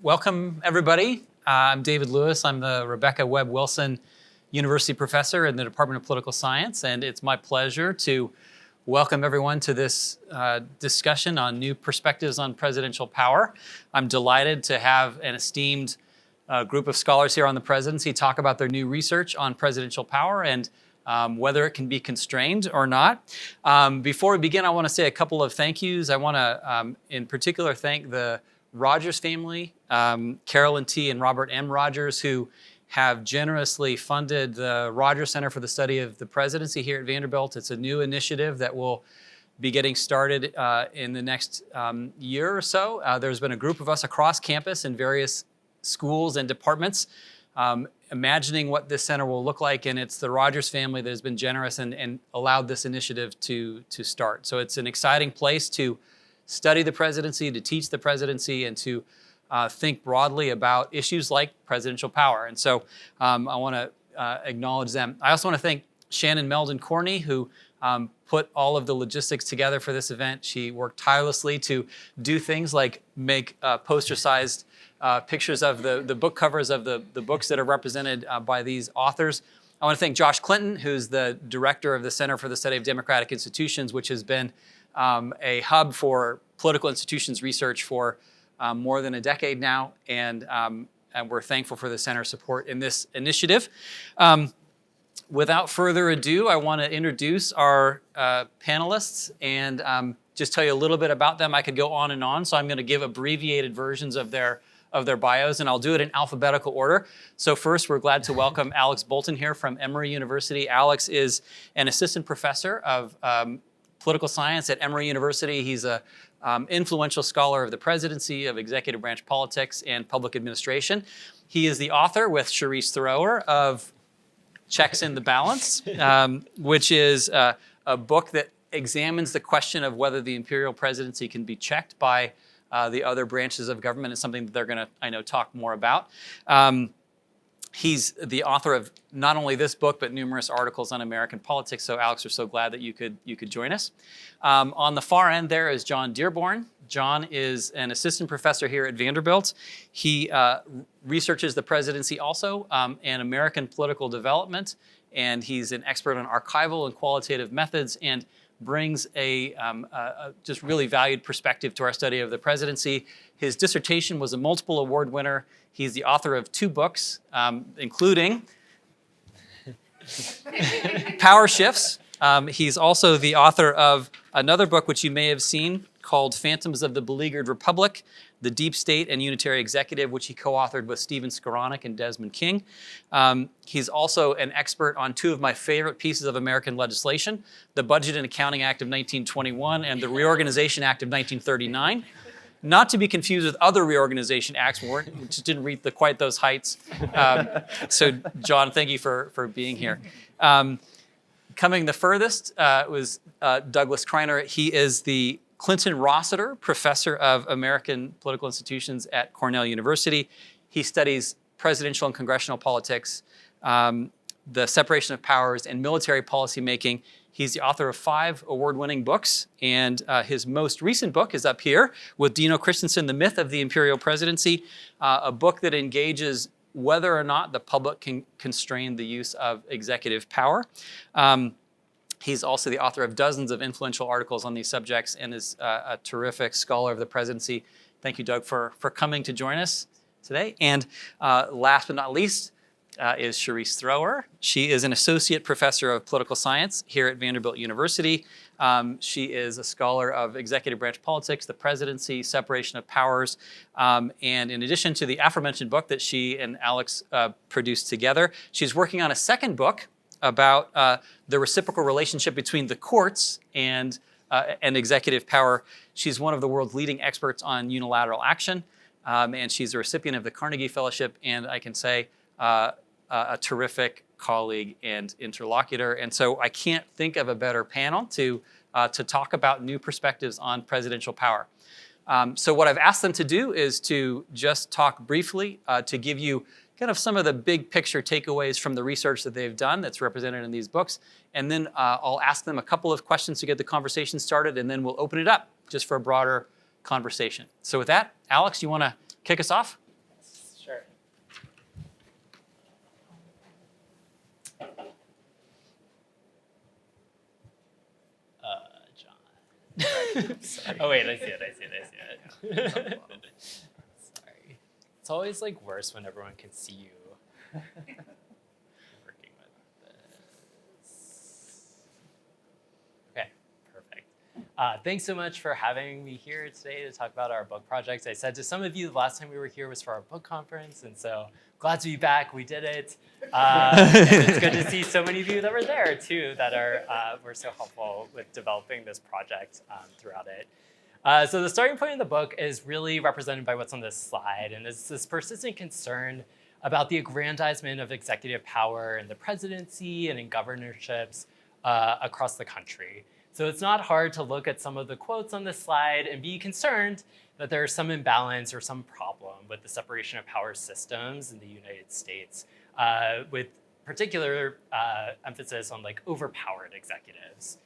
Welcome, everybody. I'm David Lewis. I'm the Rebecca Webb Wilson University Professor in the Department of Political Science, and it's my pleasure to welcome everyone to this discussion on new perspectives on presidential power. I'm delighted to have an esteemed group of scholars here on the presidency talk about their new research on presidential power and whether it can be constrained or not. Before we begin, I want to say a couple of thank yous. I want to, in particular, thank the Rogers family, Carolyn T. and Robert M. Rogers, who have generously funded the Rogers Center for the Study of the Presidency here at Vanderbilt. It's a new initiative that will be getting started in the next year or so. There's been a group of us across campus in various schools and departments imagining what this center will look like, and it's the Rogers family that has been generous and allowed this initiative to start. So it's an exciting place to study the presidency, to teach the presidency, and to think broadly about issues like presidential power. And so I want to acknowledge them. I also want to thank Shannon Meldon Corney, who put all of the logistics together for this event. She worked tirelessly to do things like make poster-sized pictures of the book covers of the books that are represented by these authors. I want to thank Josh Clinton, who's the director of the Center for the Study of Democratic Institutions, which has been a hub for political institutions research for more than a decade now, and we're thankful for the center's support in this initiative. Without further ado, I want to introduce our panelists and just tell you a little bit about them. I could go on and on, so I'm going to give abbreviated versions of their bios, and I'll do it in alphabetical order. So first, we're glad to welcome Alex Bolton here from Emory University. Alex is an assistant professor of political science at Emory University. He's an influential scholar of the presidency, of executive branch politics, and public administration. He is the author, with Sharece Thrower, of Checks in the Balance, which is a book that examines the question of whether the imperial presidency can be checked by the other branches of government. It's something that they're going to, I know, talk more about. He's the author of not only this book, but numerous articles on American politics. So Alex, we're so glad that you could join us. On the far end there is John Dearborn. John is an assistant professor here at Vanderbilt. He researches the presidency also and American political development. And he's an expert on archival and qualitative methods and brings a just really valued perspective to our study of the presidency. His dissertation was a multiple award winner. He's the author of 2 books, including Power Shifts. He's also the author of another book, which you may have seen, called Phantoms of the Beleaguered Republic, The Deep State and Unitary Executive, which he co-authored with Stephen Skowronek and Desmond King. He's also an expert on 2 of my favorite pieces of American legislation, the Budget and Accounting Act of 1921 and the Reorganization Act of 1939. Not to be confused with other reorganization acts, which didn't reach quite those heights. So, John, thank you for being here. Coming the furthest was Douglas Kriner. He is the Clinton Rossiter Professor of American Political Institutions at Cornell University. He studies presidential and congressional politics, the separation of powers, and military policy making. He's the author of 5 award-winning books, and his most recent book is up here with Dino Christensen, The Myth of the Imperial Presidency, a book that engages whether or not the public can constrain the use of executive power. He's also the author of dozens of influential articles on these subjects and is a terrific scholar of the presidency. Thank you, Doug, for coming to join us today. And last but not least, is Sharece Thrower. She is an associate professor of political science here at Vanderbilt University. She is a scholar of executive branch politics, the presidency, separation of powers. And in addition to the aforementioned book that she and Alex produced together, she's working on a second book about the reciprocal relationship between the courts and executive power. She's one of the world's leading experts on unilateral action. And she's a recipient of the Carnegie Fellowship, and I can say, a terrific colleague and interlocutor. And so I can't think of a better panel to talk about new perspectives on presidential power. So what I've asked them to do is to just talk briefly to give you kind of some of the big picture takeaways from the research that they've done that's represented in these books. And then I'll ask them a couple of questions to get the conversation started, and then we'll open it up just for a broader conversation. So with that, Alex, you want to kick us off? Oh wait, I see it. Sorry. It's always like worse when everyone can see you. Working with this. Okay, perfect. Thanks so much for having me here today to talk about our book project. I said to some of you the last time we were here was for our book conference, and so glad to be back. We did it. And it's good to see so many of you that were there too that were so helpful with developing this project throughout it. So the starting point of the book is really represented by what's on this slide, and it's this persistent concern about the aggrandizement of executive power in the presidency and in governorships across the country. So it's not hard to look at some of the quotes on this slide and be concerned that there's some imbalance or some problem with the separation of power systems in the United States, with particular emphasis on like overpowered executives.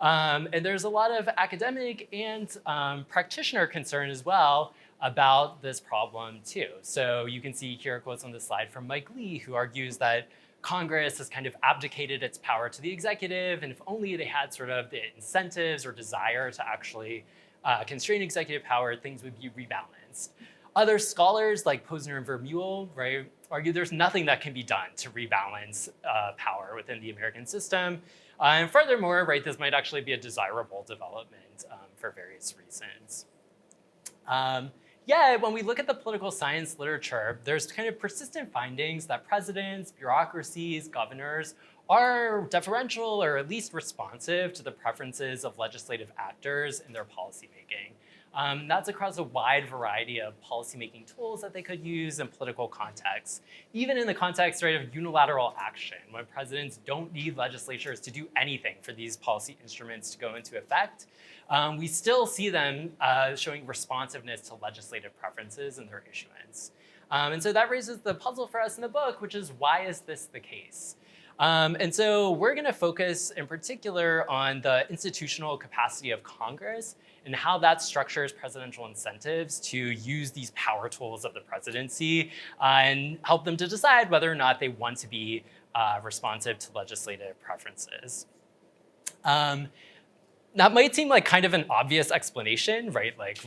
And there's a lot of academic and practitioner concern as well about this problem too. So you can see here quotes on the slide from Mike Lee, who argues that Congress has kind of abdicated its power to the executive, and if only they had sort of the incentives or desire to actually constrain executive power, things would be rebalanced. Other scholars like Posner and Vermeulen, right, argue there's nothing that can be done to rebalance power within the American system. And furthermore, right, this might actually be a desirable development for various reasons. Yet, when we look at the political science literature, there's kind of persistent findings that presidents, bureaucracies, governors are deferential or at least responsive to the preferences of legislative actors in their policymaking. That's across a wide variety of policymaking tools that they could use in political contexts. Even in the context, right, of unilateral action, when presidents don't need legislatures to do anything for these policy instruments to go into effect, we still see them showing responsiveness to legislative preferences in their issuance. And so that raises the puzzle for us in the book, which is, why is this the case? And so we're going to focus in particular on the institutional capacity of Congress and how that structures presidential incentives to use these power tools of the presidency and help them to decide whether or not they want to be responsive to legislative preferences. That might seem like kind of an obvious explanation, right? Like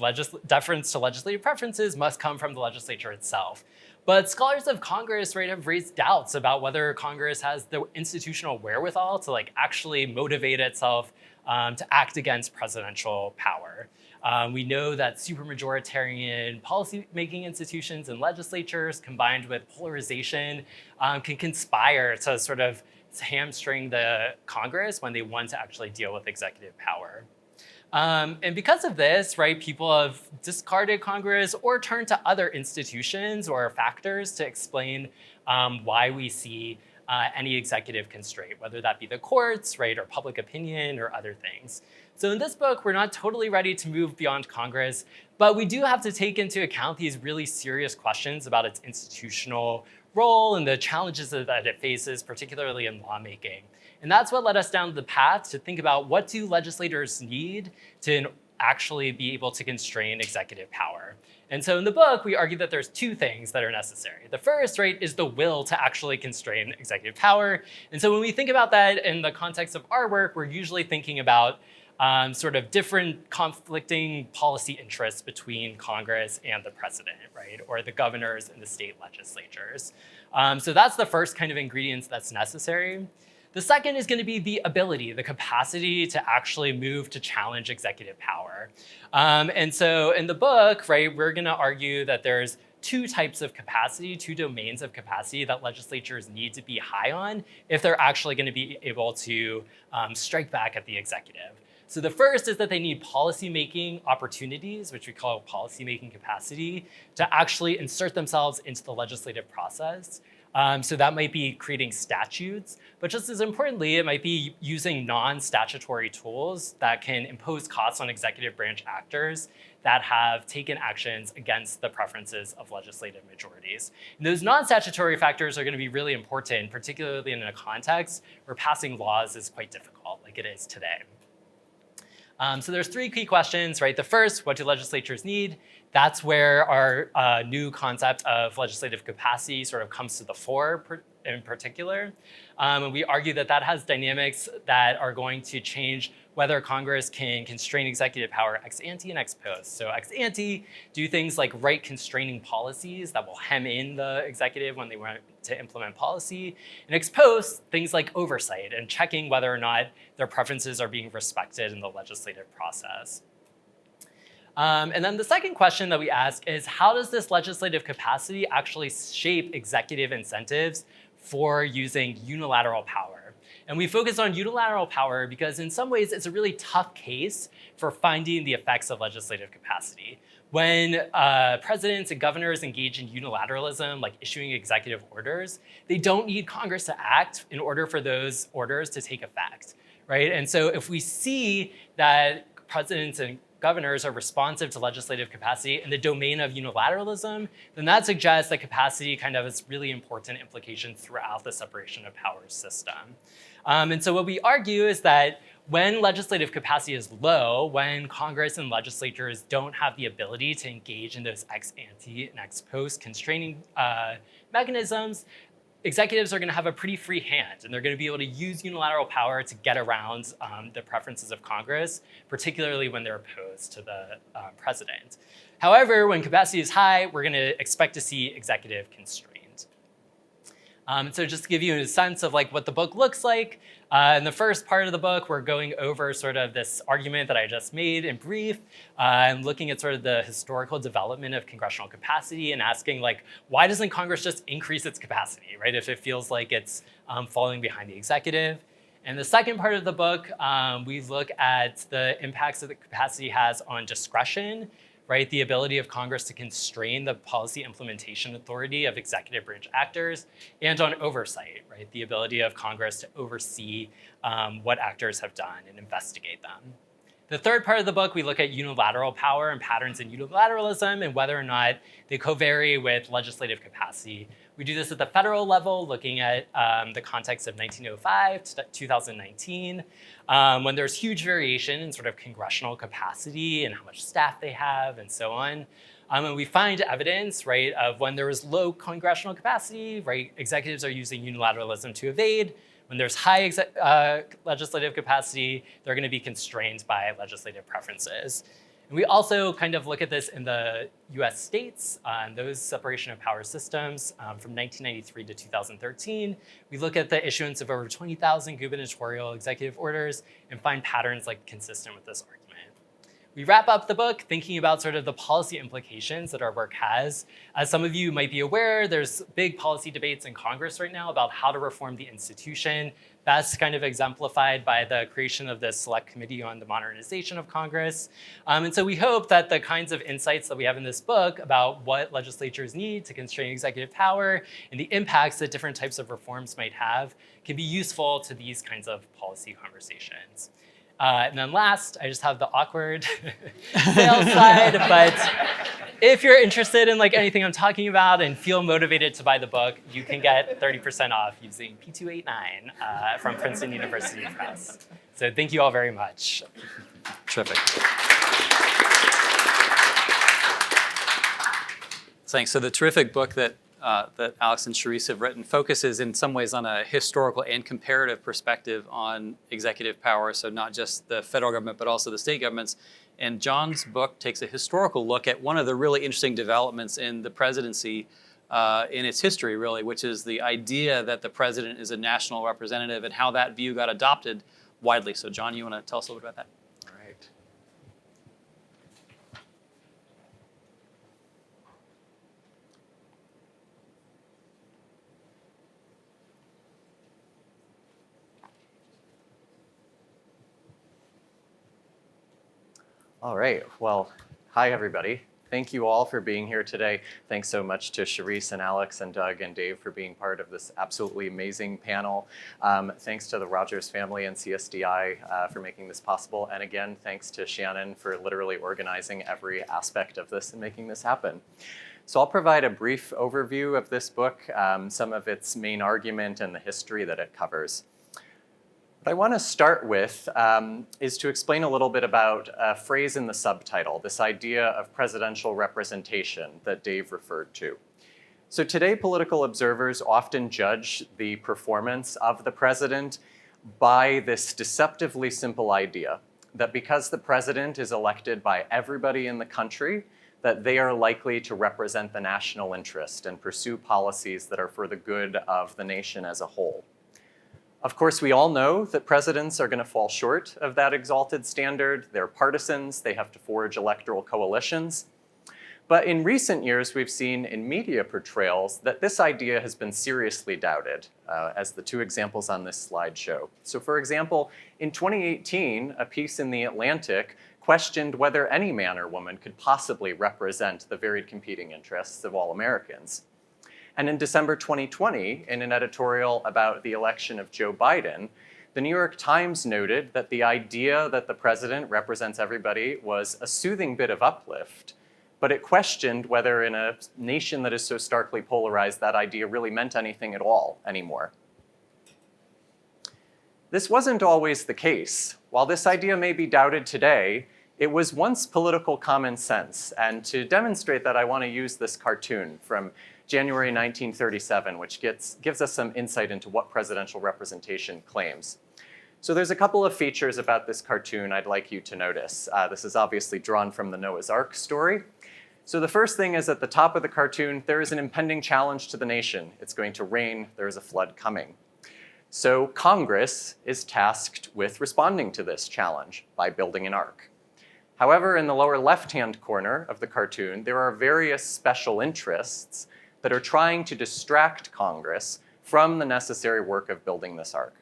deference to legislative preferences must come from the legislature itself. But scholars of Congress, right, have raised doubts about whether Congress has the institutional wherewithal to like actually motivate itself to act against presidential power. We know that supermajoritarian policy-making institutions and legislatures combined with polarization can conspire to sort of hamstring the Congress when they want to actually deal with executive power. And because of this, right, people have discarded Congress or turned to other institutions or factors to explain why we see any executive constraint, whether that be the courts, right, or public opinion or other things. So in this book, we're not totally ready to move beyond Congress, but we do have to take into account these really serious questions about its institutional role and the challenges that it faces, particularly in lawmaking. And that's what led us down the path to think about, what do legislators need to actually be able to constrain executive power? And so in the book, we argue that there's two things that are necessary. The first, right, is the will to actually constrain executive power. And so when we think about that in the context of our work, we're usually thinking about sort of different conflicting policy interests between Congress and the president, right, or the governors and the state legislatures. So that's the first kind of ingredient that's necessary. The second is going to be the ability, the capacity to actually move to challenge executive power. And so in the book, right, we're going to argue that there's two types of capacity, two domains of capacity that legislatures need to be high on if they're actually going to be able to strike back at the executive. So the first is that they need policymaking opportunities, which we call policymaking capacity, to actually insert themselves into the legislative process. So that might be creating statutes, but just as importantly, it might be using non-statutory tools that can impose costs on executive branch actors that have taken actions against the preferences of legislative majorities. And those non-statutory factors are going to be really important, particularly in a context where passing laws is quite difficult, like it is today. So there's three key questions, right? The first, what do legislatures need? That's where our new concept of legislative capacity sort of comes to the fore in particular. And we argue that that has dynamics that are going to change whether Congress can constrain executive power ex ante and ex post. So ex ante, do things like write constraining policies that will hem in the executive when they want to implement policy. And ex post, things like oversight and checking whether or not their preferences are being respected in the legislative process. And then the second question that we ask is, how does this legislative capacity actually shape executive incentives for using unilateral power? And we focus on unilateral power because in some ways it's a really tough case for finding the effects of legislative capacity. When presidents and governors engage in unilateralism, like issuing executive orders, they don't need Congress to act in order for those orders to take effect, right? And so if we see that presidents and governors are responsive to legislative capacity in the domain of unilateralism, then that suggests that capacity kind of has really important implications throughout the separation of powers system. And so what we argue is that when legislative capacity is low, when Congress and legislatures don't have the ability to engage in those ex ante and ex post constraining mechanisms, executives are going to have a pretty free hand, and they're going to be able to use unilateral power to get around the preferences of Congress, particularly when they're opposed to the president. However, when capacity is high, we're going to expect to see executive constraint. So just to give you a sense of like what the book looks like, in the first part of the book, we're going over sort of this argument that I just made in brief, and looking at sort of the historical development of congressional capacity and asking like, why doesn't Congress just increase its capacity, right? If it feels like it's falling behind the executive. In the second part of the book, we look at the impacts that the capacity has on discretion, right? The ability of Congress to constrain the policy implementation authority of executive branch actors, and on oversight, right? The ability of Congress to oversee what actors have done and investigate them. The third part of the book, we look at unilateral power and patterns in unilateralism and whether or not they co-vary with legislative capacity. We do this at the federal level, looking at the context of 1905 to 2019, when there's huge variation in sort of congressional capacity and how much staff they have and so on. And we find evidence, right, of when there was low congressional capacity, right, executives are using unilateralism to evade. When there's high legislative capacity, they're going to be constrained by legislative preferences. And we also kind of look at this in the US states, those separation of power systems from 1993 to 2013. We look at the issuance of over 20,000 gubernatorial executive orders and find patterns like consistent with this argument. We wrap up the book thinking about sort of the policy implications that our work has. As some of you might be aware, there's big policy debates in Congress right now about how to reform the institution. That's kind of exemplified by the creation of the Select Committee on the Modernization of Congress. And so we hope that the kinds of insights that we have in this book about what legislatures need to constrain executive power and the impacts that different types of reforms might have can be useful to these kinds of policy conversations. And then last, I just have the awkward sales side, but if you're interested in like anything I'm talking about and feel motivated to buy the book, you can get 30% off using P289 from Princeton University Press. So thank you all very much. Terrific. Thanks. So the terrific book that Alex and Sharece have written focuses in some ways on a historical and comparative perspective on executive power, so not just the federal government, but also the state governments. And John's book takes a historical look at one of the really interesting developments in the presidency in its history, really, which is the idea that the president is a national representative and how that view got adopted widely. So John, you want to tell us a little bit about that? All right, well, hi everybody. Thank you all for being here today. Thanks so much to Sharece and Alex and Doug and Dave for being part of this absolutely amazing panel. Thanks to the Rogers family and CSDI for making this possible. And again, thanks to Shannon for literally organizing every aspect of this and making this happen. So I'll provide a brief overview of this book, some of its main argument and the history that it covers. What I want to start with is to explain a little bit about a phrase in the subtitle, this idea of presidential representation that Dave referred to. So today, political observers often judge the performance of the president by this deceptively simple idea that because the president is elected by everybody in the country, that they are likely to represent the national interest and pursue policies that are for the good of the nation as a whole. Of course, we all know that presidents are going to fall short of that exalted standard. They're partisans, they have to forge electoral coalitions. But in recent years, we've seen in media portrayals that this idea has been seriously doubted, as the two examples on this slide show. So for example, in 2018, a piece in The Atlantic questioned whether any man or woman could possibly represent the varied competing interests of all Americans. And in December 2020, in an editorial about the election of Joe Biden, the New York Times noted that the idea that the president represents everybody was a soothing bit of uplift, but it questioned whether in a nation that is so starkly polarized, that idea really meant anything at all anymore. This wasn't always the case. While this idea may be doubted today, it was once political common sense. And to demonstrate that, I want to use this cartoon from January 1937, which gives us some insight into what presidential representation claims. So there's a couple of features about this cartoon I'd like you to notice. This is obviously drawn from the Noah's Ark story. So the first thing is at the top of the cartoon, there is an impending challenge to the nation. It's going to rain, there is a flood coming. So Congress is tasked with responding to this challenge by building an ark. However, in the lower left-hand corner of the cartoon, there are various special interests that are trying to distract Congress from the necessary work of building this ark.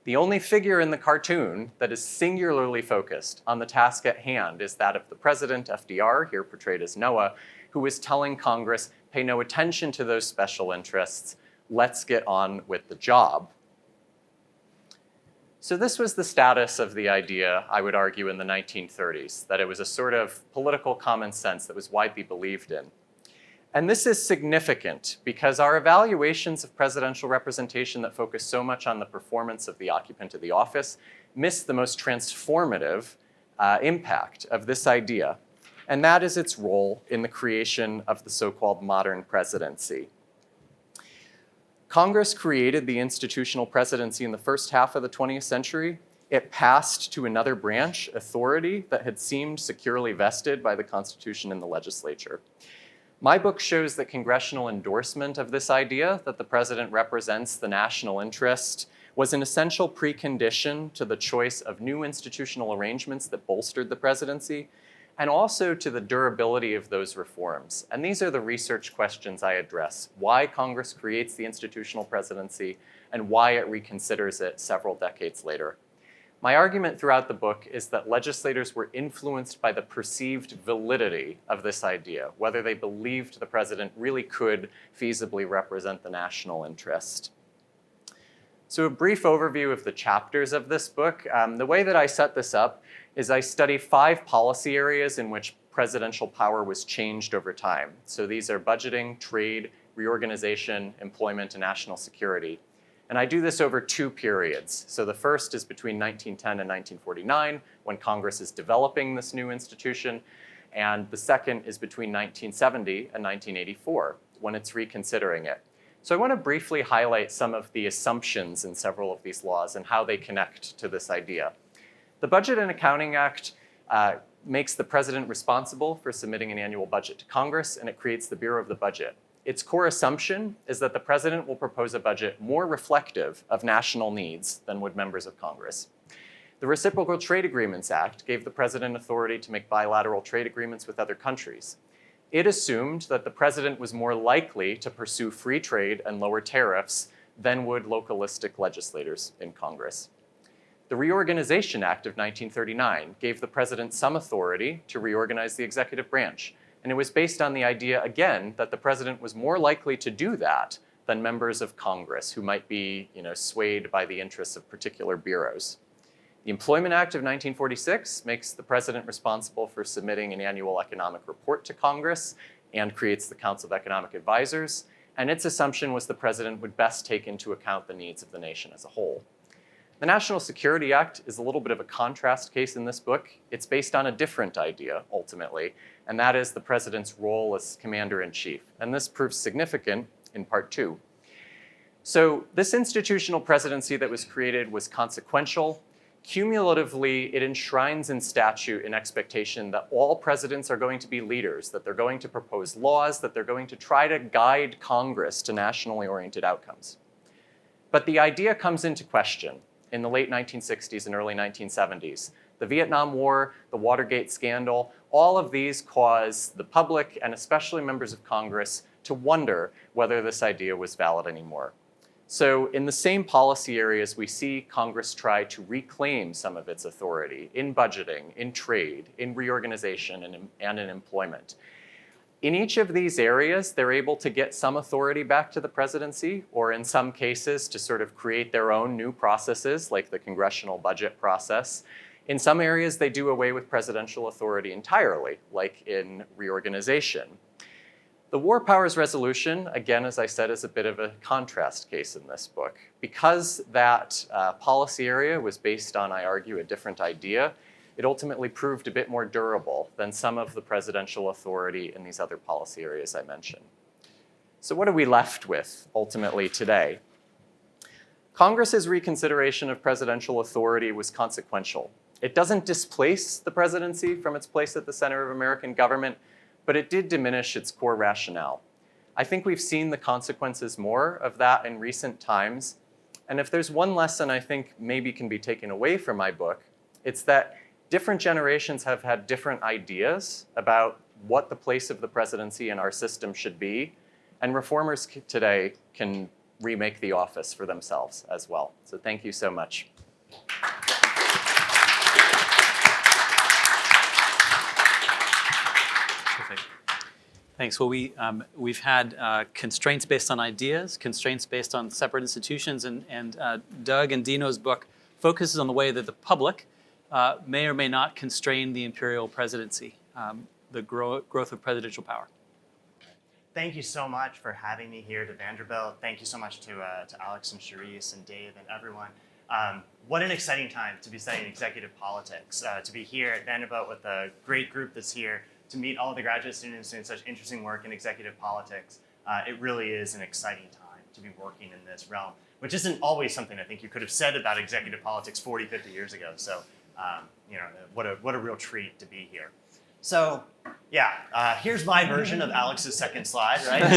The only figure in the cartoon that is singularly focused on the task at hand is that of the president, FDR, here portrayed as Noah, who is telling Congress, pay no attention to those special interests, let's get on with the job. So this was the status of the idea, I would argue, in the 1930s, that it was a sort of political common sense that was widely believed in. And this is significant because our evaluations of presidential representation that focus so much on the performance of the occupant of the office miss the most transformative impact of this idea, and that is its role in the creation of the so-called modern presidency. Congress created the institutional presidency in the first half of the 20th century. It passed to another branch authority that had seemed securely vested by the Constitution and the legislature. My book shows that congressional endorsement of this idea that the president represents the national interest was an essential precondition to the choice of new institutional arrangements that bolstered the presidency, and also to the durability of those reforms. And these are the research questions I address: why Congress creates the institutional presidency and why it reconsiders it several decades later. My argument throughout the book is that legislators were influenced by the perceived validity of this idea, whether they believed the president really could feasibly represent the national interest. So a brief overview of the chapters of this book. The way that I set this up is I study 5 policy areas in which presidential power was changed over time. So these are budgeting, trade, reorganization, employment, and national security. And I do this over 2 periods. So the first is between 1910 and 1949, when Congress is developing this new institution. And the second is between 1970 and 1984, when it's reconsidering it. So I want to briefly highlight some of the assumptions in several of these laws and how they connect to this idea. The Budget and Accounting Act makes the president responsible for submitting an annual budget to Congress, and it creates the Bureau of the Budget. Its core assumption is that the president will propose a budget more reflective of national needs than would members of Congress. The Reciprocal Trade Agreements Act gave the president authority to make bilateral trade agreements with other countries. It assumed that the president was more likely to pursue free trade and lower tariffs than would localistic legislators in Congress. The Reorganization Act of 1939 gave the president some authority to reorganize the executive branch. And it was based on the idea, again, that the president was more likely to do that than members of Congress who might be swayed by the interests of particular bureaus. The Employment Act of 1946 makes the president responsible for submitting an annual economic report to Congress and creates the Council of Economic Advisors. And its assumption was the president would best take into account the needs of the nation as a whole. The National Security Act is a little bit of a contrast case in this book. It's based on a different idea, ultimately, and that is the president's role as commander-in-chief. And this proves significant in part 2. So this institutional presidency that was created was consequential. Cumulatively, it enshrines in statute an expectation that all presidents are going to be leaders, that they're going to propose laws, that they're going to try to guide Congress to nationally oriented outcomes. But the idea comes into question in the late 1960s and early 1970s. The Vietnam War, the Watergate scandal, all of these cause the public and especially members of Congress to wonder whether this idea was valid anymore. So in the same policy areas, we see Congress try to reclaim some of its authority in budgeting, in trade, in reorganization, and in employment. In each of these areas, they're able to get some authority back to the presidency, or in some cases, to sort of create their own new processes, like the congressional budget process. In some areas, they do away with presidential authority entirely, like in reorganization. The War Powers Resolution, again, as I said, is a bit of a contrast case in this book. Because that policy area was based on, I argue, a different idea, it ultimately proved a bit more durable than some of the presidential authority in these other policy areas I mentioned. So what are we left with, ultimately, today? Congress's reconsideration of presidential authority was consequential. It doesn't displace the presidency from its place at the center of American government, but it did diminish its core rationale. I think we've seen the consequences more of that in recent times. And if there's one lesson I think maybe can be taken away from my book, it's that different generations have had different ideas about what the place of the presidency in our system should be. And reformers today can remake the office for themselves as well. So thank you so much. Thanks. Well, we've had constraints based on ideas, constraints based on separate institutions, and Doug and Dino's book focuses on the way that the public may or may not constrain the imperial presidency, the growth of presidential power. Thank you so much for having me here to Vanderbilt. Thank you so much to Alex and Sharece and Dave and everyone. What an exciting time to be studying executive politics, to be here at Vanderbilt with a great group that's here, to meet all of the graduate students doing such interesting work in executive politics. It really is an exciting time to be working in this realm, which isn't always something I think you could have said about executive politics 40, 50 years ago. So, what a real treat to be here. So, yeah, here's my version of Alex's second slide, right? More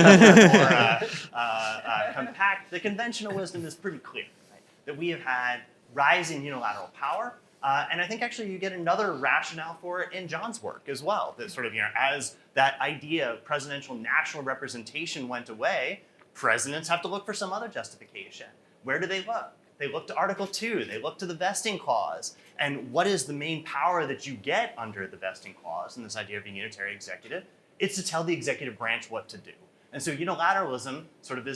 compact. The conventional wisdom is pretty clear, right? That we have had rising unilateral power. And I think actually you get another rationale for it in John's work as well. That sort of, as that idea of presidential national representation went away, presidents have to look for some other justification. Where do they look? They look to Article 2. They look to the vesting clause. And what is the main power that you get under the vesting clause and this idea of a unitary executive? It's to tell the executive branch what to do. And so unilateralism sort of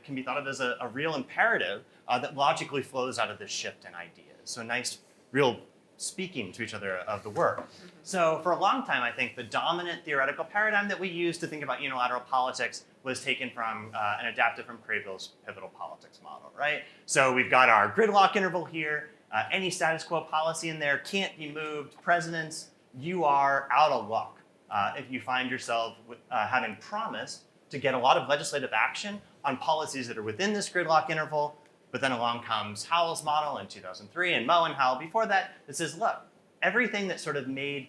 can be thought of as a real imperative that logically flows out of this shift in ideas. So nice real speaking to each other of the work. So for a long time, I think the dominant theoretical paradigm that we used to think about unilateral politics was taken from and adapted from Cradle's pivotal politics model, right? So we've got our gridlock interval here. Any status quo policy in there can't be moved. Presidents, you are out of luck if you find yourself having promised to get a lot of legislative action on policies that are within this gridlock interval. But then along comes Howell's model in 2003 and Moe and Howell before that says, look, everything that sort of made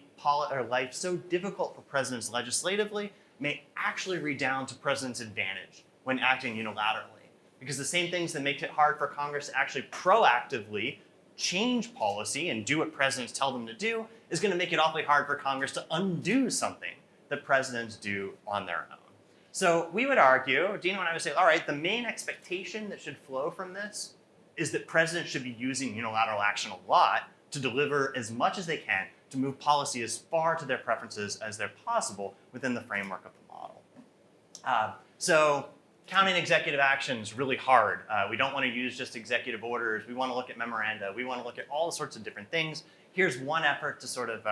life so difficult for presidents legislatively may actually redound to presidents' advantage when acting unilaterally. Because the same things that make it hard for Congress to actually proactively change policy and do what presidents tell them to do is going to make it awfully hard for Congress to undo something that presidents do on their own. So we would argue, Dino and I would say, all right, the main expectation that should flow from this is that presidents should be using unilateral action a lot to deliver as much as they can to move policy as far to their preferences as they're possible within the framework of the model. So counting executive action is really hard. We don't want to use just executive orders. We want to look at memoranda. We want to look at all sorts of different things. Here's one effort to sort of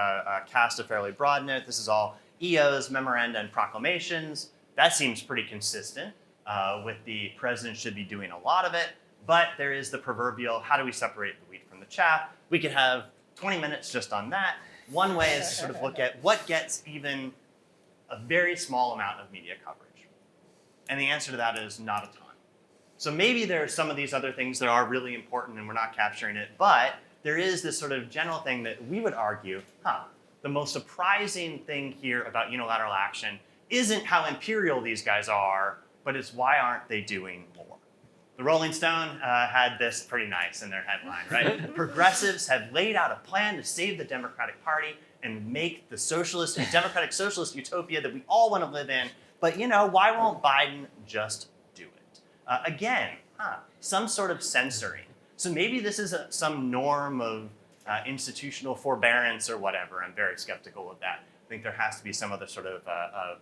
cast a fairly broad net. This is all EOs, memoranda, and proclamations. That seems pretty consistent with the president should be doing a lot of it, but there is the proverbial, how do we separate the wheat chaff. We could have 20 minutes just on that. One way is to sort of look at what gets even a very small amount of media coverage. And the answer to that is not a ton. So maybe there are some of these other things that are really important and we're not capturing it, but there is this sort of general thing that we would argue, the most surprising thing here about unilateral action isn't how imperial these guys are, but it's why aren't they doing more? The Rolling Stone had this pretty nice in their headline, right? Progressives have laid out a plan to save the Democratic Party and make the democratic socialist utopia that we all want to live in. But why won't Biden just do it? Again, some sort of censoring. So maybe this is some norm of institutional forbearance or whatever. I'm very skeptical of that. I think there has to be some other sort of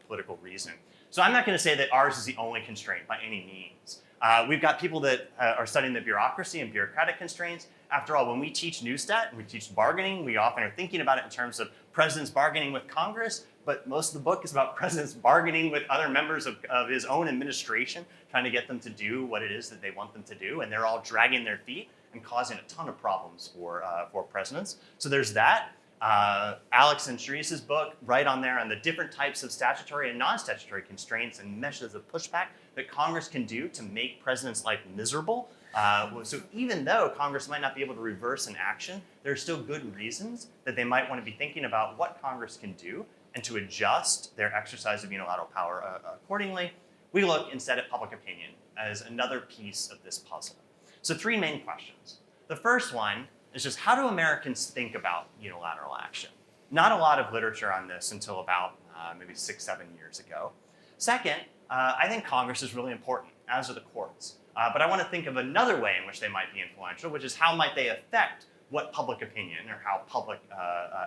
political reason. So I'm not going to say that ours is the only constraint by any means. We've got people that are studying the bureaucracy and bureaucratic constraints. After all, when we teach Newstat and we teach bargaining, we often are thinking about it in terms of presidents bargaining with Congress, but most of the book is about presidents bargaining with other members of his own administration, trying to get them to do what it is that they want them to do, and they're all dragging their feet and causing a ton of problems for presidents. So there's that. Alex and Sharece's book, right on there on the different types of statutory and non-statutory constraints and methods of pushback that Congress can do to make presidents' life miserable. So even though Congress might not be able to reverse an action, there are still good reasons that they might want to be thinking about what Congress can do and to adjust their exercise of unilateral power accordingly. We look instead at public opinion as another piece of this puzzle. So 3 main questions. The first one is just how do Americans think about unilateral action? Not a lot of literature on this until about maybe 6-7 years ago. Second, I think Congress is really important, as are the courts. But I want to think of another way in which they might be influential, which is how might they affect what public opinion or how public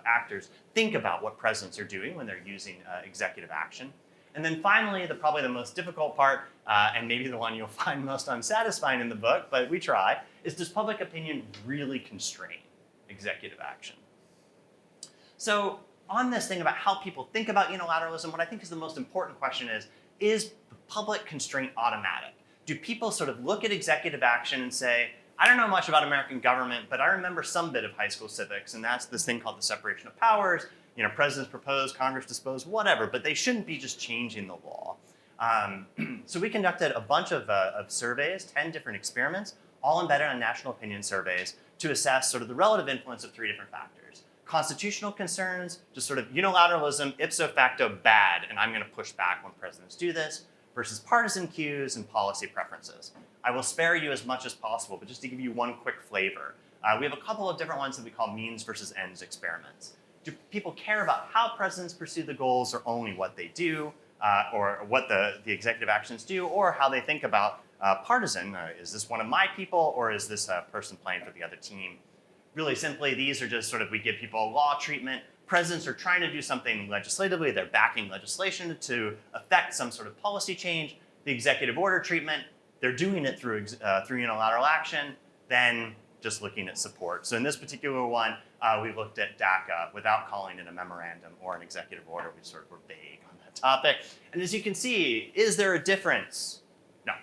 actors think about what presidents are doing when they're using executive action. And then finally, probably the most difficult part, and maybe the one you'll find most unsatisfying in the book, but we try, is does public opinion really constrain executive action? So on this thing about how people think about unilateralism, what I think is the most important question is the public constraint automatic? Do people sort of look at executive action and say, I don't know much about American government, but I remember some bit of high school civics, and that's this thing called the separation of powers. Presidents propose, Congress dispose, whatever, but they shouldn't be just changing the law. So we conducted a bunch of surveys, 10 different experiments, all embedded on national opinion surveys to assess sort of the relative influence of 3 different factors. Constitutional concerns, just sort of unilateralism, ipso facto bad, and I'm going to push back when presidents do this, versus partisan cues and policy preferences. I will spare you as much as possible, but just to give you one quick flavor, we have a couple of different ones that we call means versus ends experiments. Do people care about how presidents pursue the goals or only what they do, or what the executive actions do, or how they think about partisan? Is this one of my people, or is this a person playing for the other team? Really simply, these are just sort of, we give people a law treatment. Presidents are trying to do something legislatively. They're backing legislation to affect some sort of policy change. The executive order treatment, they're doing it through unilateral action, then just looking at support. So in this particular one, we looked at DACA without calling it a memorandum or an executive order. We sort of were vague on that topic. And as you can see, is there a difference? No.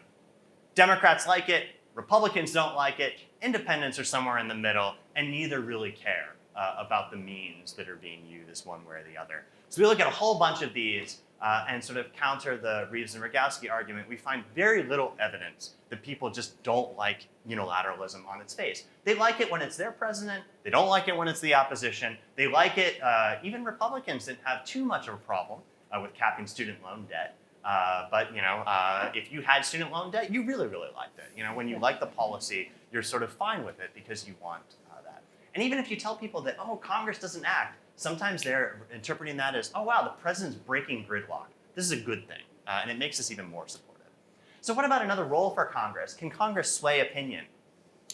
Democrats like it, Republicans don't like it, independents are somewhere in the middle, and neither really care about the means that are being used one way or the other. So we look at a whole bunch of these and sort of counter the Reeves and Rogowski argument. We find very little evidence that people just don't like unilateralism on its face. They like it when it's their president. They don't like it when it's the opposition. They like it, even Republicans didn't have too much of a problem with capping student loan debt. But if you had student loan debt, you really, really liked it. When you like the policy, you're sort of fine with it because you want that. And even if you tell people that, oh, Congress doesn't act, sometimes they're interpreting that as, oh, wow, the president's breaking gridlock. This is a good thing, and it makes us even more supportive. So what about another role for Congress? Can Congress sway opinion?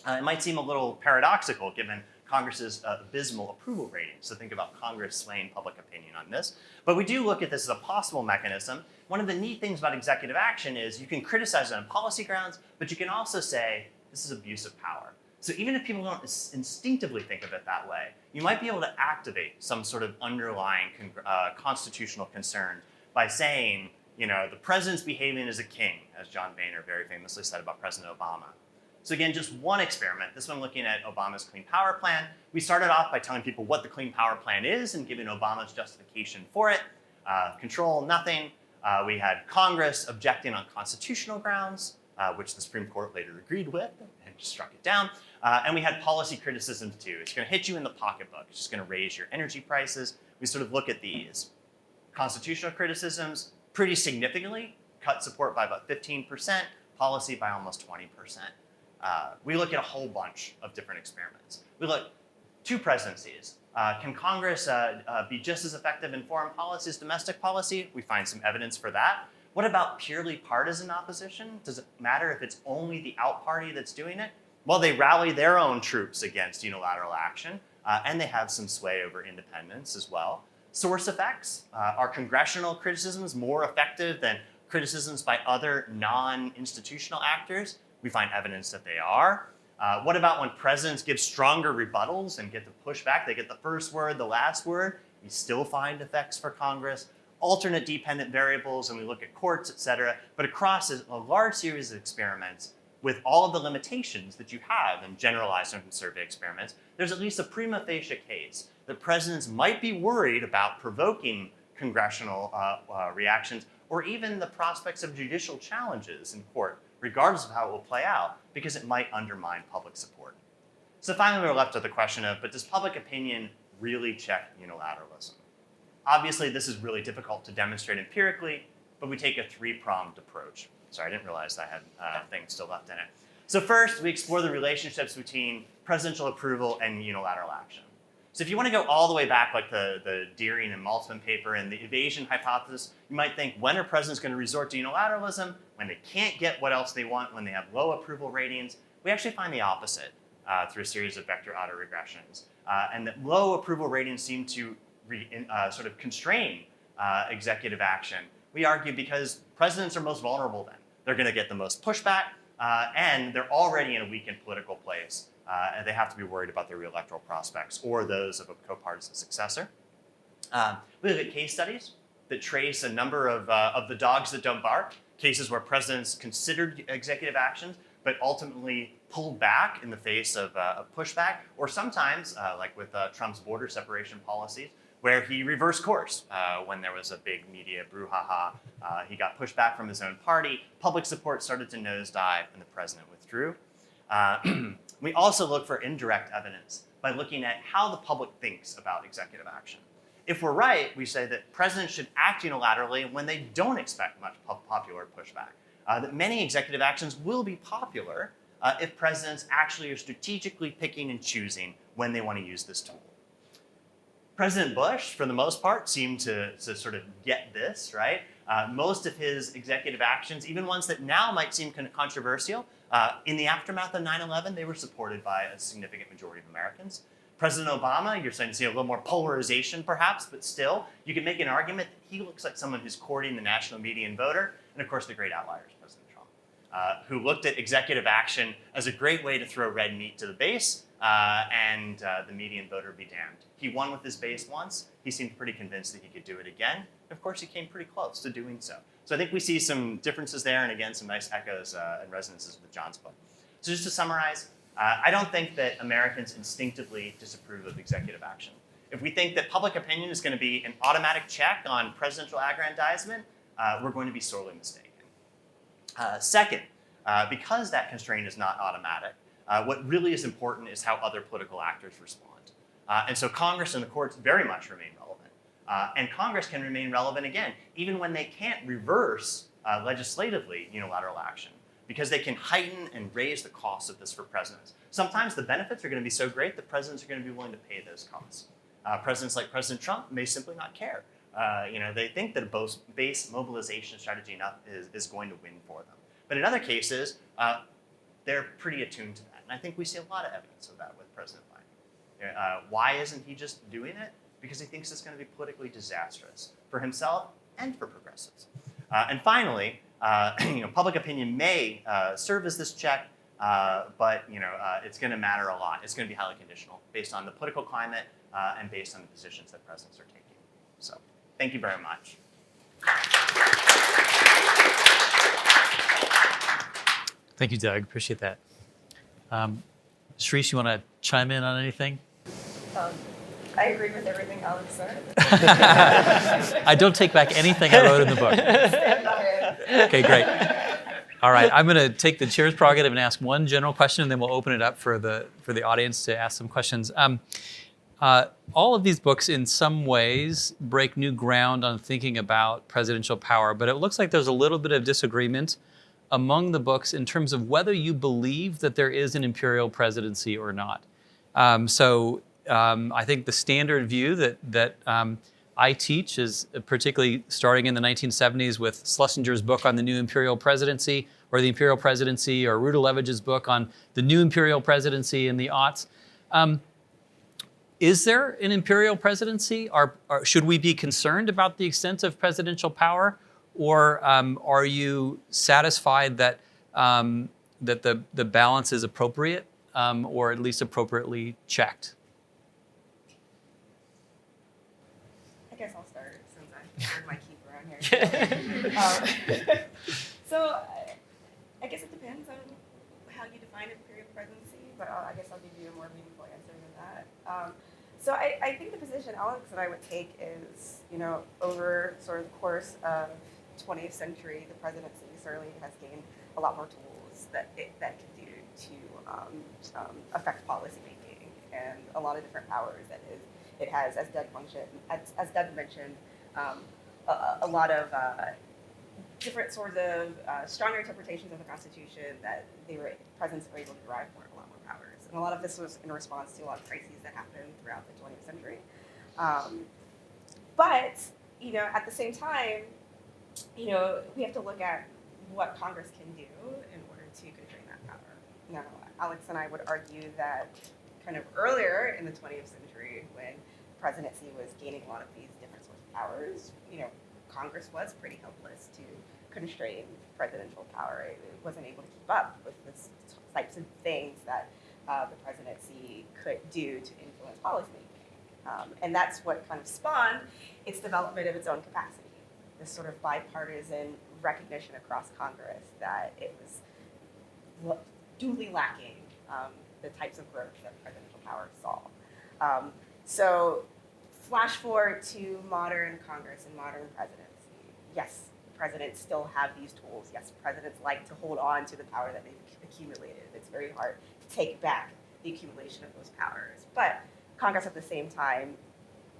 It might seem a little paradoxical given Congress's abysmal approval ratings. So think about Congress swaying public opinion on this. But we do look at this as a possible mechanism. One of the neat things about executive action is you can criticize it on policy grounds, but you can also say, this is abuse of power. So even if people don't instinctively think of it that way, you might be able to activate some sort of underlying constitutional concern by saying, the president's behaving as a king, as John Boehner very famously said about President Obama. So again, just one experiment. This one looking at Obama's Clean Power Plan. We started off by telling people what the Clean Power Plan is and giving Obama's justification for it. Control, nothing. We had Congress objecting on constitutional grounds, which the Supreme Court later agreed with and struck it down. And we had policy criticisms too. It's going to hit you in the pocketbook. It's just going to raise your energy prices. We sort of look at these. Constitutional criticisms pretty significantly, cut support by about 15%, policy by almost 20%. We look at a whole bunch of different experiments. We look 2 presidencies. Can Congress be just as effective in foreign policy as domestic policy? We find some evidence for that. What about purely partisan opposition? Does it matter if it's only the out party that's doing it? Well, they rally their own troops against unilateral action, and they have some sway over independence as well. Source effects. Are congressional criticisms more effective than criticisms by other non-institutional actors? We find evidence that they are. What about when presidents give stronger rebuttals and get the pushback? They get the first word, the last word. We still find effects for Congress. Alternate dependent variables, and we look at courts, et cetera. But across a large series of experiments, with all of the limitations that you have in generalized open survey experiments, there's at least a prima facie case that presidents might be worried about provoking congressional reactions or even the prospects of judicial challenges in court, regardless of how it will play out, because it might undermine public support. So finally, we're left with the question of, but does public opinion really check unilateralism? Obviously, this is really difficult to demonstrate empirically, but we take a 3-pronged approach. Sorry, I didn't realize I had things still left in it. So first, we explore the relationships between presidential approval and unilateral action. So if you want to go all the way back, like the Deering and Maltzman paper and the evasion hypothesis, you might think, when are presidents going to resort to unilateralism? When they can't get what else they want, when they have low approval ratings? We actually find the opposite through a series of vector autoregressions. And that low approval ratings seem to sort of constrain executive action. We argue because presidents are most vulnerable then. They're going to get the most pushback, and they're already in a weakened political place. And they have to be worried about their re-electoral prospects or those of a co-partisan successor. We look at case studies that trace a number of the dogs that don't bark, cases where presidents considered executive actions, but ultimately pulled back in the face of pushback, or sometimes, like with Trump's border separation policies, where he reversed course when there was a big media brouhaha. He got pushed back from his own party, public support started to nosedive, and the president withdrew. We also look for indirect evidence by looking at how the public thinks about executive action. If we're right, we say that presidents should act unilaterally when they don't expect much popular pushback. That many executive actions will be popular if presidents actually are strategically picking and choosing when they want to use this tool. President Bush, for the most part, seemed to sort of get this, right? Most of his executive actions, even ones that now might seem controversial, in the aftermath of 9/11, they were supported by a significant majority of Americans. President Obama, you're starting to see a little more polarization perhaps, but still, you can make an argument that he looks like someone who's courting the national median voter. And of course, the great outlier is President Trump, who looked at executive action as a great way to throw red meat to the base and the median voter be damned. He won with his base once. He seemed pretty convinced that he could do it again. Of course, he came pretty close to doing so. So I think we see some differences there, and again, some nice echoes and resonances with John's book. So just to summarize, I don't think that Americans instinctively disapprove of executive action. If we think that public opinion is going to be an automatic check on presidential aggrandizement, we're going to be sorely mistaken. Second, because that constraint is not automatic, what really is important is how other political actors respond. And so Congress and the courts very much remain relevant. And Congress can remain relevant again, even when they can't reverse legislatively unilateral action, because they can heighten and raise the cost of this for presidents. Sometimes the benefits are going to be so great that presidents are going to be willing to pay those costs. Presidents like President Trump may simply not care. They think that a base mobilization strategy is going to win for them. But in other cases, they're pretty attuned to that. And I think we see a lot of evidence of that with President Biden. Why isn't he just doing it? Because he thinks it's going to be politically disastrous for himself and for progressives. And finally, public opinion may serve as this check, but it's going to matter a lot. It's going to be highly conditional based on the political climate and based on the positions that presidents are taking. So thank you very much. Thank you, Doug. Appreciate that. Sharece, you want to chime in on anything? I agree with everything Alex said. I don't take back anything I wrote in the book. Stand by it. Okay, great. All right, I'm going to take the chair's prerogative and ask one general question, and then we'll open it up for the audience to ask some questions. All of these books, in some ways, break new ground on thinking about presidential power, but it looks like there's a little bit of disagreement among the books in terms of whether you believe that there is an imperial presidency or not. I think the standard view that I teach is particularly starting in the 1970s with Schlesinger's book on the new imperial presidency, or the imperial presidency, or Rudalevich's book on the new imperial presidency in the aughts. Is there an imperial presidency? Should we be concerned about the extent of presidential power, or are you satisfied that the balance is appropriate, or at least appropriately checked? I guess I'll start since I heard my keeper on here. So I guess it depends on how you define imperial presidency, but I guess I'll give you a more meaningful answer than that. So I think the position Alex and I would take is, over sort of the course of 20th century, the presidency certainly has gained a lot more tools that it can do to affect policy making, and a lot of different powers that it has, as Doug mentioned, a lot of different sorts of stronger interpretations of the Constitution that presidents were able to derive a lot more powers. And a lot of this was in response to a lot of crises that happened throughout the 20th century. But at the same time, we have to look at what Congress can do in order to constrain that power. Now, Alex and I would argue that kind of earlier in the 20th century, when the presidency was gaining a lot of these different sorts of powers, Congress was pretty helpless to constrain presidential power. It wasn't able to keep up with the types of things that the presidency could do to influence policymaking. And that's what kind of spawned its development of its own capacity, this sort of bipartisan recognition across Congress that it was duly lacking the types of growth that presidential power saw. So flash forward to modern Congress and modern presidency. Yes, presidents still have these tools. Yes, presidents like to hold on to the power that they've accumulated. It's very hard to take back the accumulation of those powers. But Congress at the same time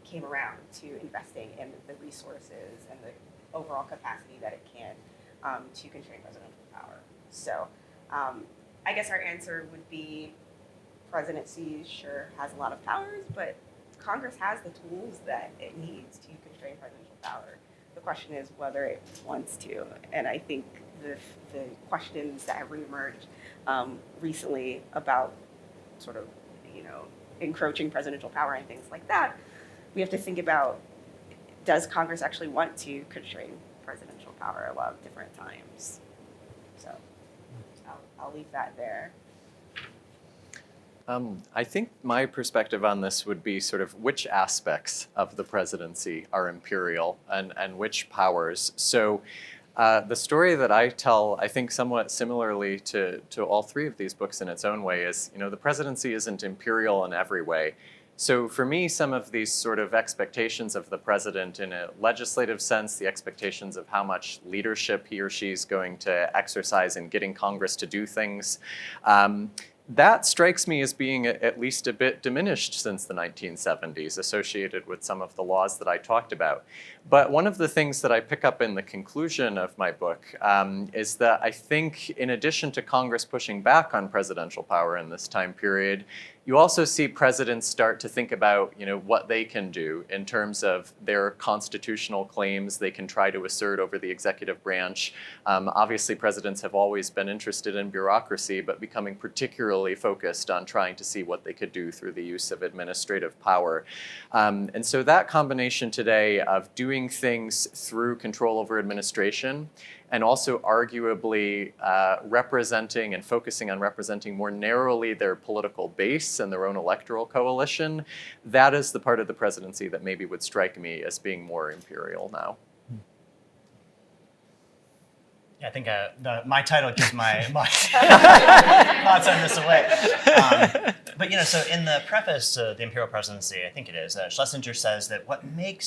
came around to investing in the resources and the overall capacity that it can to constrain presidential power. So I guess our answer would be presidency sure has a lot of powers, but Congress has the tools that it needs to constrain presidential power. The question is whether it wants to. And I think the questions that have reemerged recently about sort of, encroaching presidential power and things like that, we have to think about, does Congress actually want to constrain presidential power a lot of different times? So I'll leave that there. I think my perspective on this would be sort of which aspects of the presidency are imperial and which powers. So the story that I tell, I think somewhat similarly to all three of these books in its own way, is, the presidency isn't imperial in every way. So for me, some of these sort of expectations of the president in a legislative sense, the expectations of how much leadership he or she is going to exercise in getting Congress to do things, that strikes me as being at least a bit diminished since the 1970s, associated with some of the laws that I talked about. But one of the things that I pick up in the conclusion of my book is that I think, in addition to Congress pushing back on presidential power in this time period, you also see presidents start to think about, what they can do in terms of their constitutional claims they can try to assert over the executive branch. Obviously, presidents have always been interested in bureaucracy, but becoming particularly focused on trying to see what they could do through the use of administrative power. And so that combination today of doing things through control over administration, and also arguably representing and focusing on representing more narrowly their political base and their own electoral coalition, that is the part of the presidency that maybe would strike me as being more imperial now. Yeah, I think my title gives my thoughts on this away. But so in the preface to the Imperial Presidency, I think it is, Schlesinger says that what made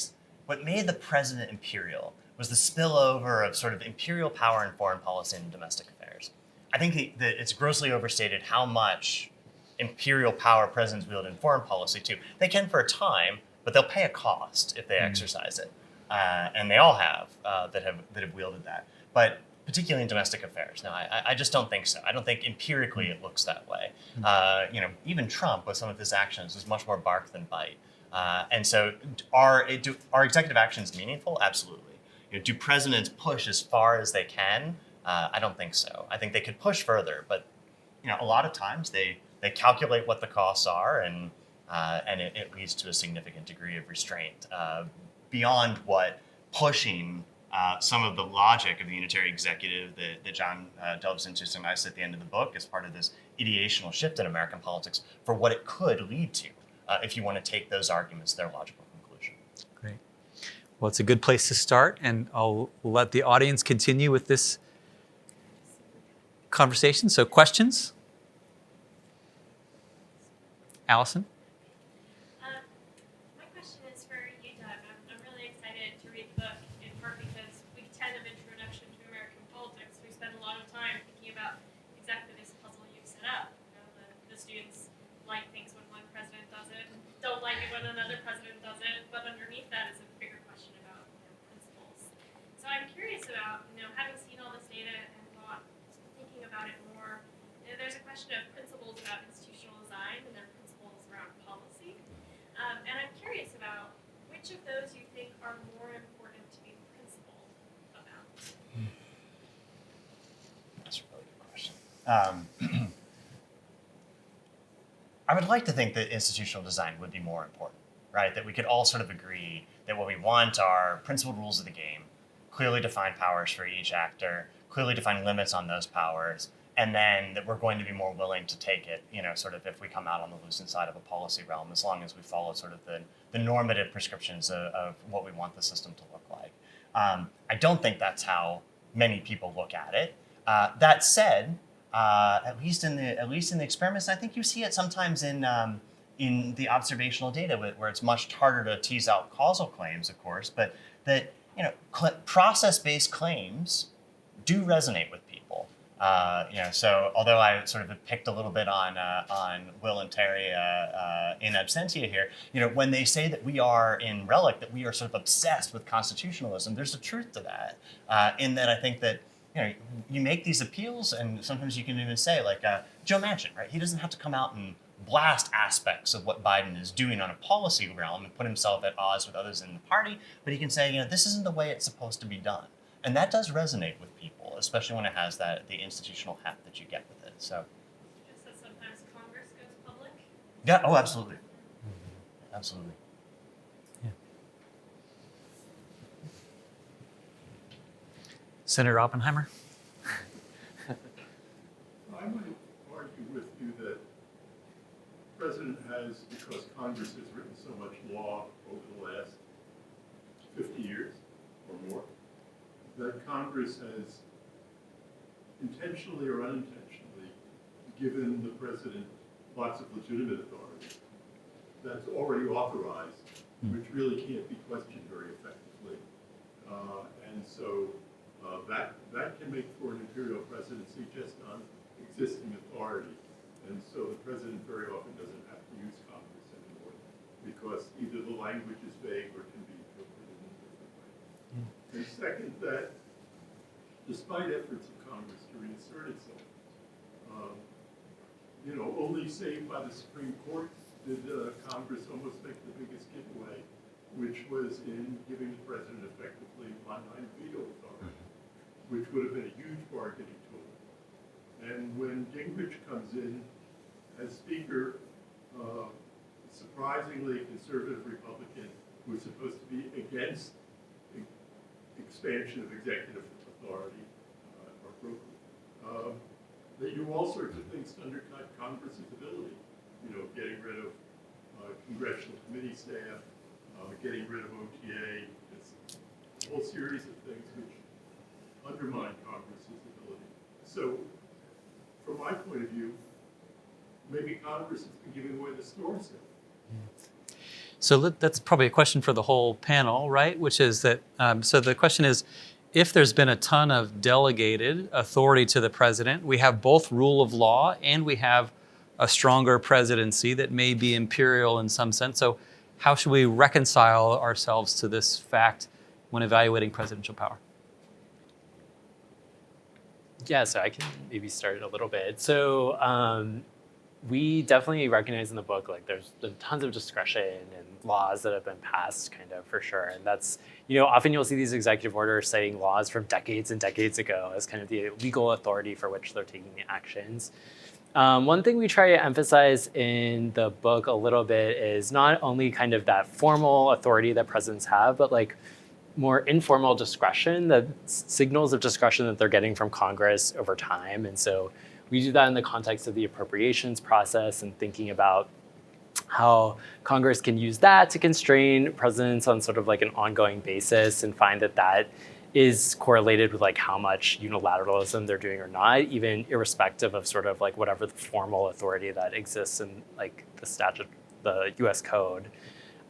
the president imperial was the spillover of sort of imperial power in foreign policy and domestic affairs. I think that it's grossly overstated how much imperial power presidents wield in foreign policy too. They can for a time, but they'll pay a cost if they exercise it, and they all have that have wielded that. But particularly in domestic affairs, no, I just don't think so. I don't think empirically it looks that way. Even Trump with some of his actions was much more bark than bite. And so, are executive actions meaningful? Absolutely. Do presidents push as far as they can? I don't think so. I think they could push further, but a lot of times they calculate what the costs are, and it leads to a significant degree of restraint beyond what pushing some of the logic of the unitary executive that John delves into so nice at the end of the book as part of this ideational shift in American politics for what it could lead to if you want to take those arguments to their logical conclusion. Great. Well, it's a good place to start, and I'll let the audience continue with this conversation. So questions? Allison? My question is for you, Doug. I'm really excited to read the book, in part because week 10 of Introduction to American Politics, we spend a lot of time thinking about exactly this puzzle you've set up. The students like things when one president does it, don't like it when another president does it, but underneath that is a bigger question about principles. So I'm curious about, having seen all this data and thinking about it more, there's a question of principles about institutional design and then principles around policy. And I'm curious about which of those you think are more important to be principled about. That's a really good question. I would like to think that institutional design would be more important, right? That we could all sort of agree that what we want are principled rules of the game, clearly defined powers for each actor, clearly defined limits on those powers, and then that we're going to be more willing to take it, sort of if we come out on the losing side of a policy realm, as long as we follow sort of the normative prescriptions of what we want the system to look like. I don't think that's how many people look at it. That said, at least in the experiments, I think you see it sometimes in the observational data where it's much harder to tease out causal claims, of course, but that process-based claims do resonate with people. So although I sort of picked a little bit on Will and Terry in absentia here, when they say that we are in Relic, that we are sort of obsessed with constitutionalism, there's a truth to that. In that I think that you make these appeals, and sometimes you can even say, like Joe Manchin, right? He doesn't have to come out and blast aspects of what Biden is doing on a policy realm and put himself at odds with others in the party, but he can say, this isn't the way it's supposed to be done. And that does resonate with people, especially when it has the institutional heft that you get with it. So, Just that sometimes Congress goes public. yeah, oh, absolutely. Absolutely. Yeah. Senator Oppenheimer? I might argue with you that the president has, because Congress has written so much law over the last 50 years or more, that Congress has intentionally or unintentionally given the president lots of legitimate authority that's already authorized, which really can't be questioned very effectively. And so that can make for an imperial presidency just on existing authority. And so the president very often doesn't have to use Congress anymore because either the language is vague or can be interpreted in a different way. And second, that despite efforts of Congress to reassert itself, only saved by the Supreme Court did Congress almost make the biggest giveaway, which was in giving the president effectively one-line veto authority, which would have been a huge bargaining tool. And when Gingrich comes in as Speaker, surprisingly a conservative Republican who was supposed to be against expansion of executive authority, or broken, they do all sorts of things to undercut Congress's ability. Getting rid of congressional committee staff, getting rid of OTA, it's a whole series of things which undermine Congress's ability. So, from my point of view, maybe Congress has been giving away the store sale. So that's probably a question for the whole panel, right? Which is that, so the question is, if there's been a ton of delegated authority to the president, we have both rule of law and we have a stronger presidency that may be imperial in some sense. So how should we reconcile ourselves to this fact when evaluating presidential power? Yeah, so I can maybe start a little bit. So we definitely recognize in the book, like there's been tons of discretion and laws that have been passed kind of for sure. And that's, often you'll see these executive orders citing laws from decades and decades ago as kind of the legal authority for which they're taking the actions. One thing we try to emphasize in the book a little bit is not only kind of that formal authority that presidents have, but like more informal discretion, the signals of discretion that they're getting from Congress over time. And so we do that in the context of the appropriations process and thinking about how Congress can use that to constrain presidents on sort of like an ongoing basis and find that that is correlated with like how much unilateralism they're doing or not, even irrespective of sort of like whatever the formal authority that exists in like the statute, the US code.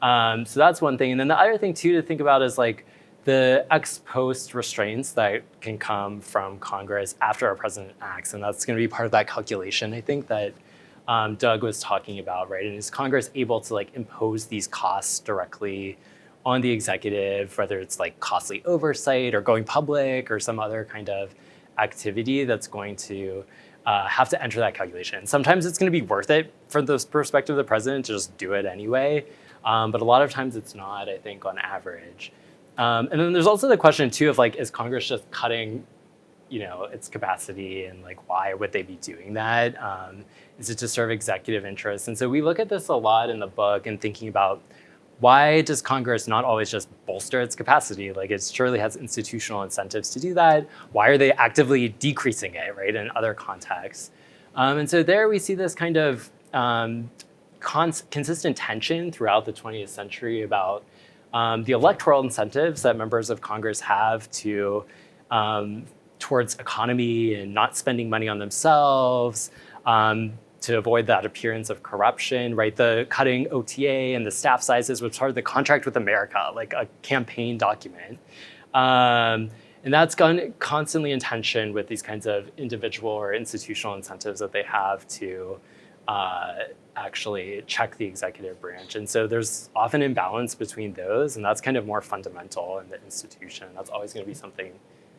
So that's one thing. And then the other thing too to think about is like the ex post restraints that can come from Congress after a president acts. And that's going to be part of that calculation, I think, that Doug was talking about, right? And is Congress able to like impose these costs directly on the executive, whether it's like costly oversight or going public or some other kind of activity that's going to have to enter that calculation. Sometimes it's going to be worth it from the perspective of the president to just do it anyway. But a lot of times it's not, I think, on average. And then there's also the question too of like, is Congress just cutting, its capacity, and like, why would they be doing that? Is it to serve executive interests? And so we look at this a lot in the book and thinking about why does Congress not always just bolster its capacity? Like it surely has institutional incentives to do that. Why are they actively decreasing it, right, in other contexts? And so there we see this kind of consistent tension throughout the 20th century about the electoral incentives that members of Congress have to towards economy and not spending money on themselves, to avoid that appearance of corruption, right? The cutting OTA and the staff sizes was part of the Contract with America, like a campaign document. And that's gone constantly in tension with these kinds of individual or institutional incentives that they have to actually check the executive branch. And so there's often imbalance between those, and that's kind of more fundamental in the institution. That's always going to be something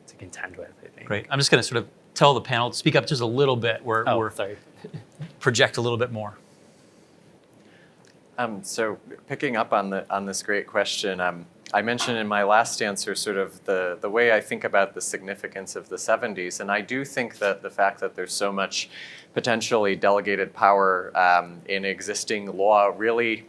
to contend with, I think. Great. I'm just going to sort of tell the panel to speak up just a little bit. Sorry. Project a little bit more. So picking up on this great question, I mentioned in my last answer sort of the way I think about the significance of the 70s, and I do think that the fact that there's so much potentially delegated power in existing law really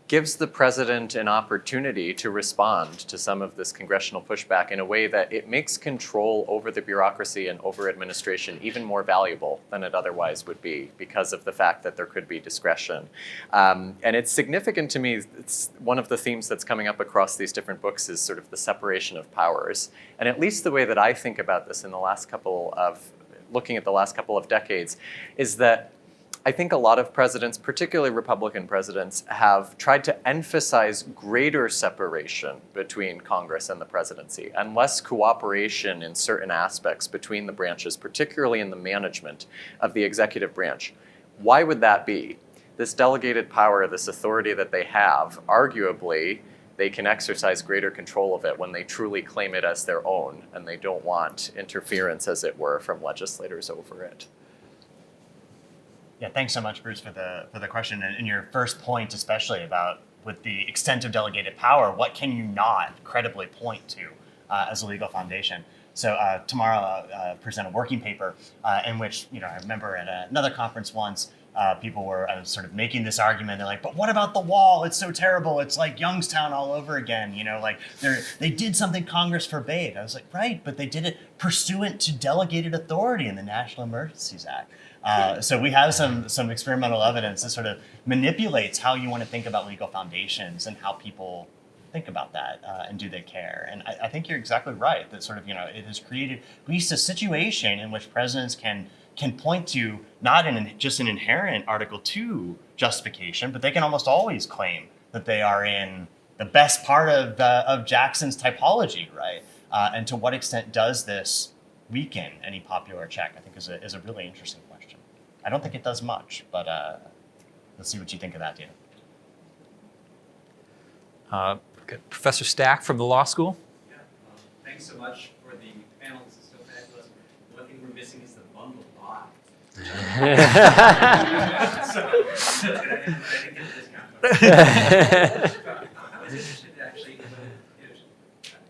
gives the president an opportunity to respond to some of this congressional pushback in a way that it makes control over the bureaucracy and over administration even more valuable than it otherwise would be because of the fact that there could be discretion. And it's significant to me, it's one of the themes that's coming up across these different books is sort of the separation of powers. And at least the way that I think about this in the last couple of, looking at the last couple of decades, is that I think a lot of presidents, particularly Republican presidents, have tried to emphasize greater separation between Congress and the presidency and less cooperation in certain aspects between the branches, particularly in the management of the executive branch. Why would that be? This delegated power, this authority that they have, arguably, they can exercise greater control of it when they truly claim it as their own and they don't want interference, as it were, from legislators over it. Yeah, thanks so much, Bruce, for the question. And your first point, especially about with the extent of delegated power, what can you not credibly point to as a legal foundation? So tomorrow I'll present a working paper in which, I remember at another conference once, people were sort of making this argument. They're like, but what about the wall? It's so terrible. It's like Youngstown all over again. Like they did something Congress forbade. I was like, right, but they did it pursuant to delegated authority in the National Emergencies Act. So we have some experimental evidence that sort of manipulates how you want to think about legal foundations and how people think about that, and do they care? And I think you're exactly right that sort of, it has created at least a situation in which presidents can point to not just an inherent Article 2 justification, but they can almost always claim that they are in the best part of Jackson's typology, right? And to what extent does this weaken any popular check, I think is a really interesting question. I don't think it does much, but let's see what you think of that, Dana. Professor Stack from the law school. Yeah, thanks so much for the panel. This is so fabulous. One thing we're missing is the bundle buy. So I didn't get a discount. I was interested actually in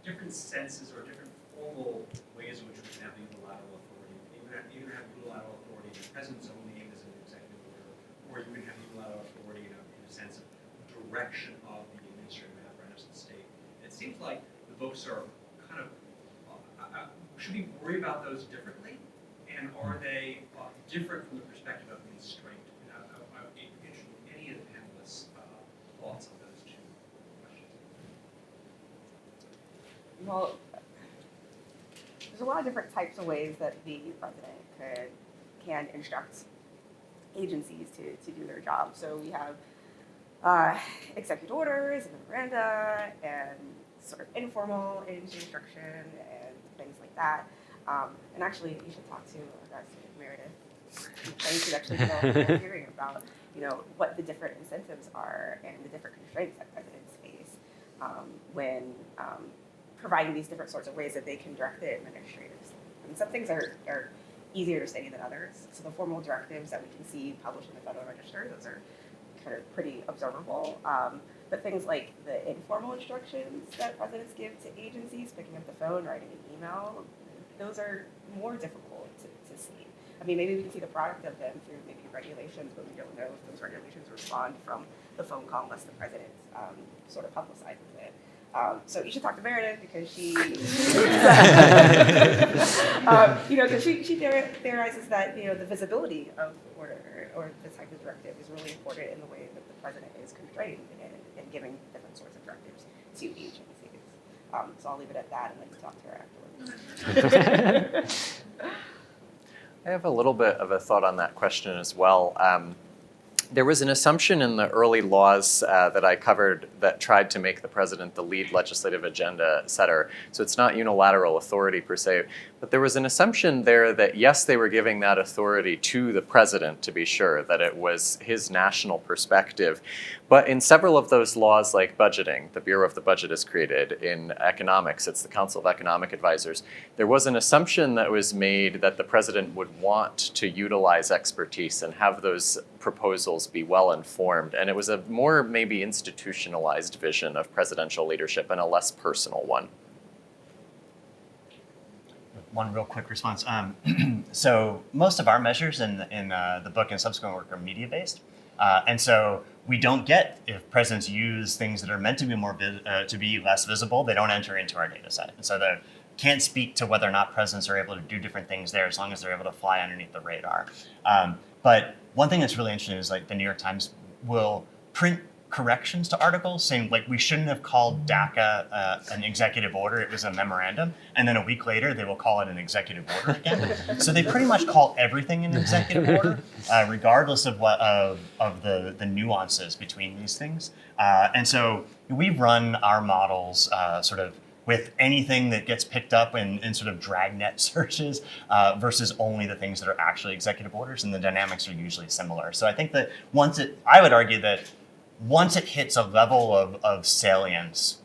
different senses or different formal ways in which we can have unilateral authority. You can have unilateral authority in the president's own name as an executive order, or you can have unilateral authority in a sense of direction of the administrative apparatus of the state. It seems like the books are kind of, should we worry about those differently? And are they different from the perspective of constraint? And I'm interested in any of the panelists' thoughts on those two questions. Well, there's a lot of different types of ways that the president can instruct agencies to do their job. So we have executive orders and memoranda and sort of informal agency instruction and things like that. And actually, you should talk to Meredith. You should actually develop a hearing about, what the different incentives are and the different constraints that presidents face when providing these different sorts of ways that they can direct the administrators. And some things are easier to study than others. So the formal directives that we can see published in the Federal Register, those are kind of pretty observable. But things like the informal instructions that presidents give to agencies, picking up the phone, writing an email, those are more difficult to see. I mean, maybe we can see the product of them through maybe regulations, but we don't know if those regulations respond from the phone call unless the president sort of publicizes it. So you should talk to Meredith because she, because she theorizes that the visibility of the order or the type of directive is really important in the way that the president is constrained in giving different sorts of directives to agencies. So I'll leave it at that and let you talk to her afterwards. I have a little bit of a thought on that question as well. There was an assumption in the early laws that I covered that tried to make the president the lead legislative agenda setter. So it's not unilateral authority per se, but there was an assumption there that yes, they were giving that authority to the president to be sure, that it was his national perspective. But in several of those laws, like budgeting, the Bureau of the Budget is created. In economics, it's the Council of Economic Advisors. There was an assumption that was made that the president would want to utilize expertise and have those proposals be well informed. And it was a more maybe institutionalized vision of presidential leadership and a less personal one. One real quick response. So most of our measures in the book and subsequent work are media-based. And so we don't get, if presidents use things that are meant to be to be less visible, they don't enter into our data set. And so they can't speak to whether or not presidents are able to do different things there as long as they're able to fly underneath the radar. But one thing that's really interesting is like the New York Times will print corrections to articles saying like we shouldn't have called DACA an executive order, it was a memorandum, and then a week later they will call it an executive order again. So they pretty much call everything an executive order, regardless of the nuances between these things. And so we run our models sort of with anything that gets picked up in sort of dragnet searches versus only the things that are actually executive orders, and the dynamics are usually similar. So I think that I would argue that once it hits a level of salience,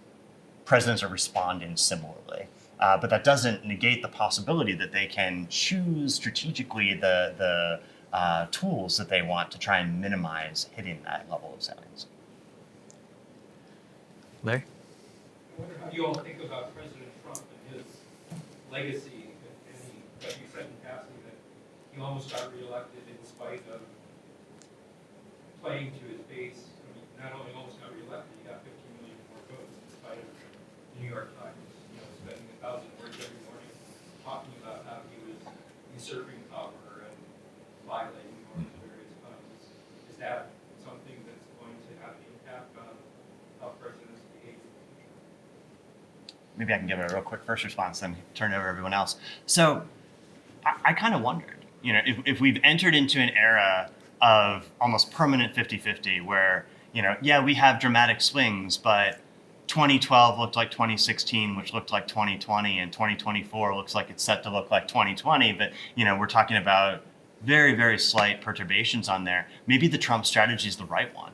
presidents are responding similarly. But that doesn't negate the possibility that they can choose strategically the tools that they want to try and minimize hitting that level of salience. Larry? I wonder how you all think about President Trump and his legacy. Like you said in passing, that he almost got reelected in spite of playing to his base. I mean, not only almost got reelected, he got 15 million more votes in spite of the New York Times, spending 1,000 words every morning talking about how he was usurping power and violating norms of various kinds. Is that something that's going to have an impact on how presidents behave in the future? maybe I can give it a real quick first response, then turn it over to everyone else. So I kind of wondered, if we've entered into an era of almost permanent 50-50 where, yeah, we have dramatic swings, but 2012 looked like 2016, which looked like 2020, and 2024 looks like it's set to look like 2020, but, we're talking about very, very slight perturbations on there. Maybe the Trump strategy is the right one,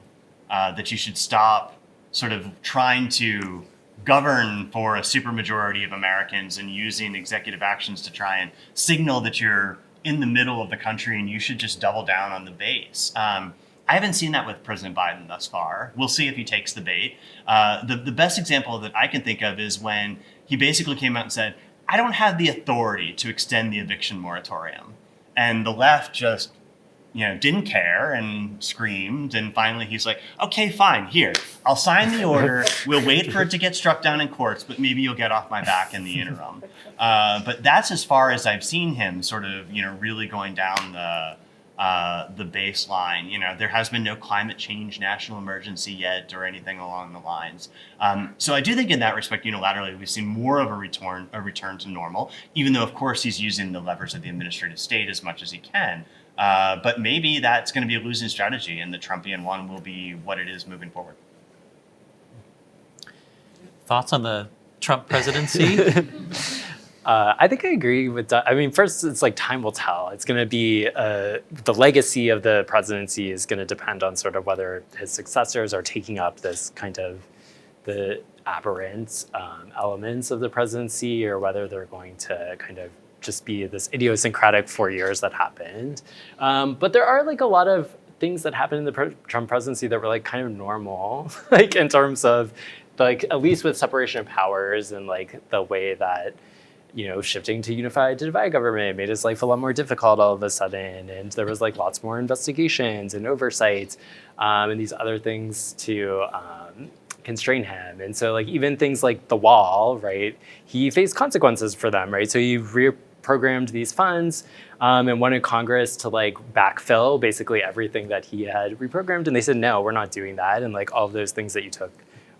that you should stop sort of trying to govern for a supermajority of Americans and using executive actions to try and signal that you're in the middle of the country and you should just double down on the base. I haven't seen that with President Biden thus far. We'll see if he takes the bait. The best example that I can think of is when he basically came out and said, I don't have the authority to extend the eviction moratorium. And the left just didn't care and screamed. And finally, he's like, okay, fine, here, I'll sign the order. We'll wait for it to get struck down in courts, but maybe you'll get off my back in the interim. But that's as far as I've seen him sort of, really going down the baseline. There has been no climate change national emergency yet or anything along the lines. So I do think in that respect, unilaterally, we've seen more of a return to normal, even though, of course, he's using the levers of the administrative state as much as he can. But maybe that's going to be a losing strategy, and the Trumpian one will be what it is moving forward. Thoughts on the Trump presidency? I think I agree with Doug. I mean, first, it's like time will tell. It's going to be the legacy of the presidency is going to depend on sort of whether his successors are taking up this kind of the aberrant elements of the presidency, or whether they're going to kind of just be this idiosyncratic 4 years that happened. But there are like a lot of things that happened in the Trump presidency that were like kind of normal, like in terms of like, at least with separation of powers and like the way that, shifting to unified to divide government made his life a lot more difficult all of a sudden. And there was like lots more investigations and oversight and these other things to constrain him. And so like even things like the wall, right, he faced consequences for them, right? So he reprogrammed these funds and wanted Congress to like backfill basically everything that he had reprogrammed. And they said, no, we're not doing that. And like all of those things that you took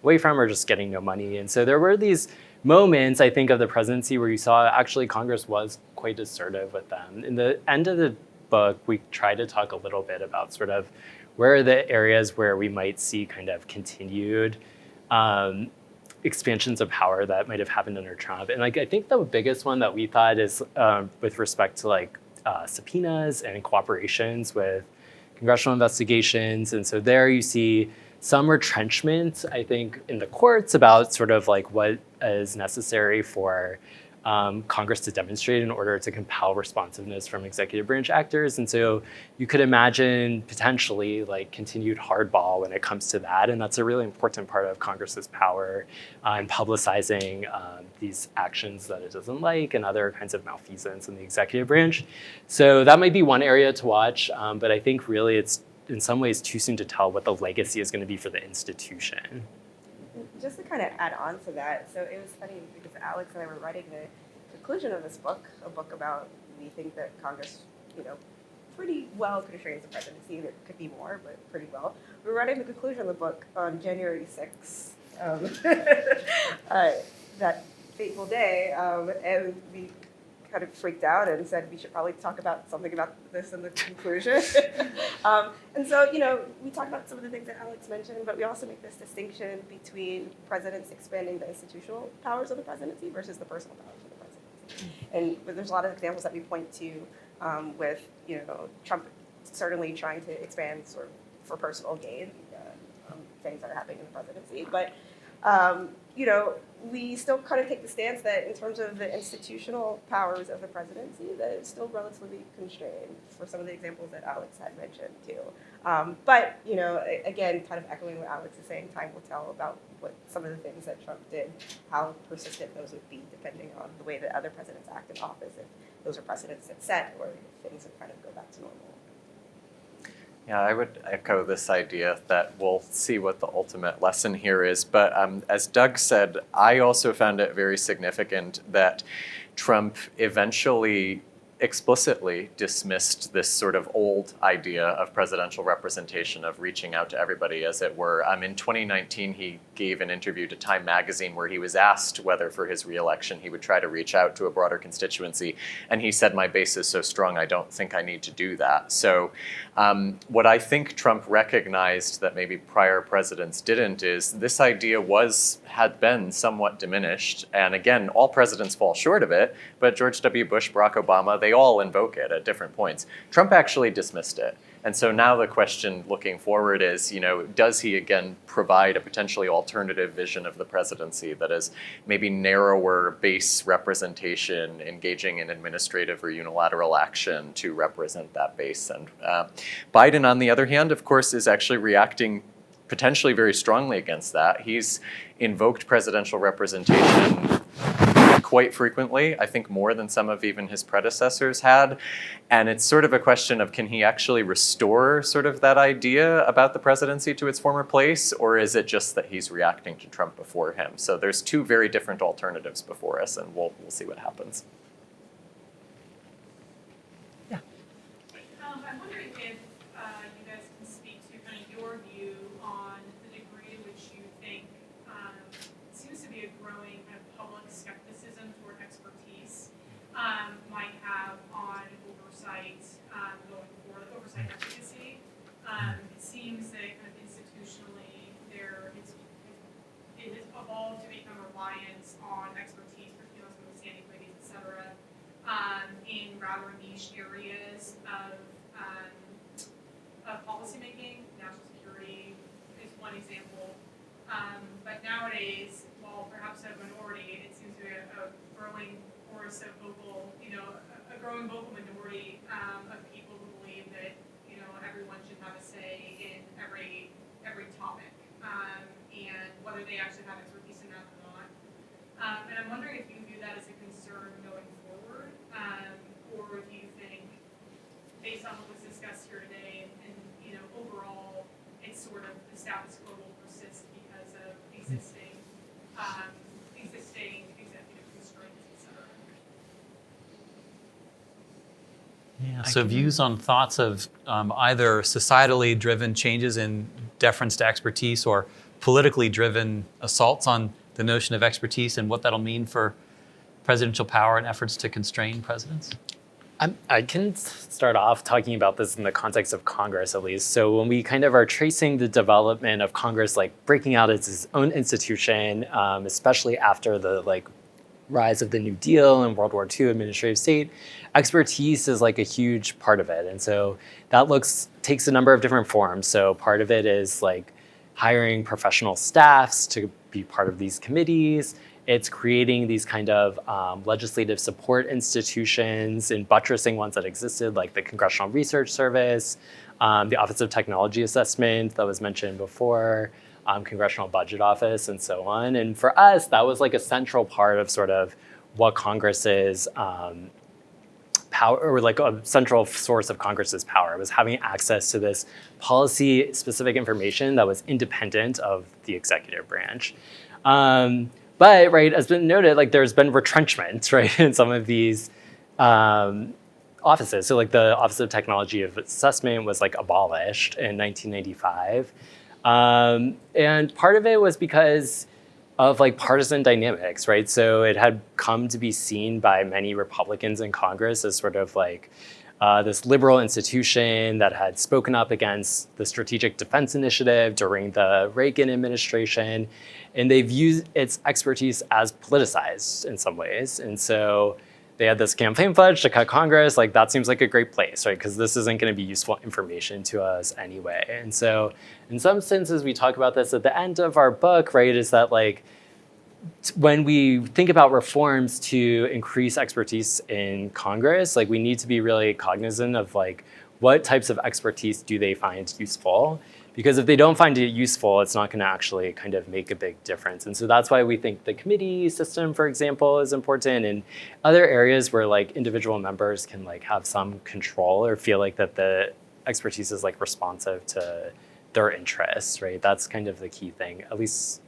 away from are just getting no money. And so there were these moments, I think, of the presidency where you saw actually Congress was quite assertive with them. In the end of the book, we try to talk a little bit about sort of where are the areas where we might see kind of continued expansions of power that might have happened under Trump. And like I think the biggest one that we thought is with respect to like subpoenas and cooperations with congressional investigations. And so there you see some retrenchment, I think, in the courts about sort of like what is necessary for Congress to demonstrate in order to compel responsiveness from executive branch actors. And so you could imagine potentially like continued hardball when it comes to that. And that's a really important part of Congress's power in publicizing these actions that it doesn't like and other kinds of malfeasance in the executive branch. So that might be one area to watch. But I think really it's in some ways too soon to tell what the legacy is going to be for the institution. Just to kind of add on to that, so it was funny because Alex and I were writing the conclusion of this book, a book about we think that Congress, pretty well constrains the presidency. There could be more, but pretty well. We were writing the conclusion of the book on January 6th, that fateful day, and we kind of freaked out and said we should probably talk about something about this in the conclusion. And so, we talk about some of the things that Alex mentioned, but we also make this distinction between presidents expanding the institutional powers of the presidency versus the personal powers of the presidency. And there's a lot of examples that we point to with, Trump certainly trying to expand sort of for personal gain, things that are happening in the presidency. But we still kind of take the stance that in terms of the institutional powers of the presidency, that it's still relatively constrained for some of the examples that Alex had mentioned too. But, again, kind of echoing what Alex is saying, time will tell about what some of the things that Trump did, how persistent those would be depending on the way that other presidents act in office, if those are precedents that set or if things would kind of go back to normal. Yeah, I would echo this idea that we'll see what the ultimate lesson here is. But as Doug said, I also found it very significant that Trump eventually explicitly dismissed this sort of old idea of presidential representation, of reaching out to everybody, as it were. In 2019, he gave an interview to Time magazine where he was asked whether for his reelection he would try to reach out to a broader constituency. And he said, "My base is so strong, I don't think I need to do that." So what I think Trump recognized that maybe prior presidents didn't is this idea had been somewhat diminished. And again, all presidents fall short of it, but George W. Bush, Barack Obama, they all invoke it at different points. Trump actually dismissed it. And so now the question looking forward is, does he again provide a potentially alternative vision of the presidency that is maybe narrower base representation, engaging in administrative or unilateral action to represent that base? And Biden, on the other hand, of course, is actually reacting potentially very strongly against that. He's invoked presidential representation quite frequently, I think more than some of even his predecessors had. And it's sort of a question of, can he actually restore sort of that idea about the presidency to its former place, or is it just that he's reacting to Trump before him? So there's two very different alternatives before us, and we'll see what happens. I'm wondering if you guys can speak to kind of your view on the degree to which you think seems to be a growing kind of public skepticism toward expertise might have on oversight going forward, oversight efficacy. It seems that kind of institutionally it has evolved to become reliant on expertise, particularly some of the standing committees, et cetera, in rather niche areas of policymaking. National security is one example. But nowadays, while perhaps a minority, it seems to be a growing force of a growing vocal minority of people who believe that everyone should have a say in every topic, and whether they actually have expertise in that or not. And I'm wondering if you view that as a concern going forward, or if you think, based on what was discussed here today, and overall, it's sort of the status quo will persist because of existing executive constraints, et cetera. Yeah, so views on thoughts of either societally driven changes in deference to expertise or politically driven assaults on the notion of expertise and what that'll mean for presidential power and efforts to constrain presidents? I can start off talking about this in the context of Congress, at least. So when we kind of are tracing the development of Congress, like breaking out as its own institution, especially after the rise of the New Deal and World War II administrative state, expertise is like a huge part of it. And so that takes a number of different forms. So part of it is like hiring professional staffs to be part of these committees. It's creating these kind of legislative support institutions and buttressing ones that existed, like the Congressional Research Service, the Office of Technology Assessment that was mentioned before, Congressional Budget Office, and so on. And for us, that was like a central part of sort of what Congress's power, or like a central source of Congress's power, was having access to this policy-specific information that was independent of the executive branch. But, right, as been noted, like there's been retrenchment, right, in some of these offices. So like the Office of Technology Assessment was like abolished in 1995. And part of it was because of like partisan dynamics, right? So it had come to be seen by many Republicans in Congress as sort of like this liberal institution that had spoken up against the Strategic Defense Initiative during the Reagan administration. And they viewed its expertise as politicized in some ways. And so they had this campaign pledge to cut Congress. Like that seems like a great place, right? Because this isn't going to be useful information to us anyway. And so in some senses, we talk about this at the end of our book, right? Is that like, when we think about reforms to increase expertise in Congress, like we need to be really cognizant of like, what types of expertise do they find useful? Because if they don't find it useful, it's not going to actually kind of make a big difference. And so that's why we think the committee system, for example, is important, and other areas where like individual members can like have some control or feel like that the expertise is like responsive to their interests, right? That's kind of the key thing, at least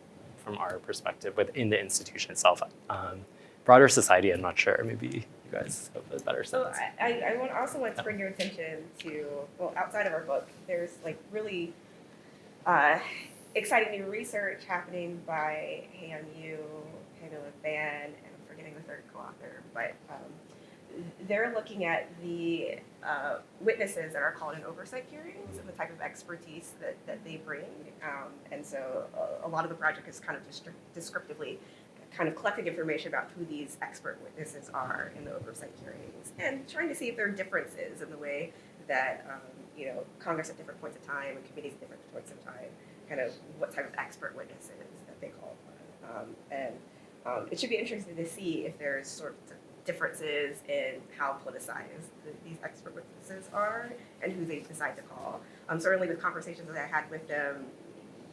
from our perspective within the institution itself. Broader society, I'm not sure, maybe. guys have a better So sense. also want to bring your attention to, well, outside of our book, there's like really exciting new research happening by HAMU, Pamela Ban, and I'm forgetting the third co-author, but they're looking at the witnesses that are called in oversight hearings and the type of expertise that they bring. And so a lot of the project is kind of descriptively kind of collecting information about who these expert witnesses are in the oversight hearings and trying to see if there are differences in the way that Congress at different points of time and committees at different points of time, kind of what type of expert witnesses that they call upon. And it should be interesting to see if there's sort of differences in how politicized these expert witnesses are and who they decide to call. Certainly with conversations that I had with them,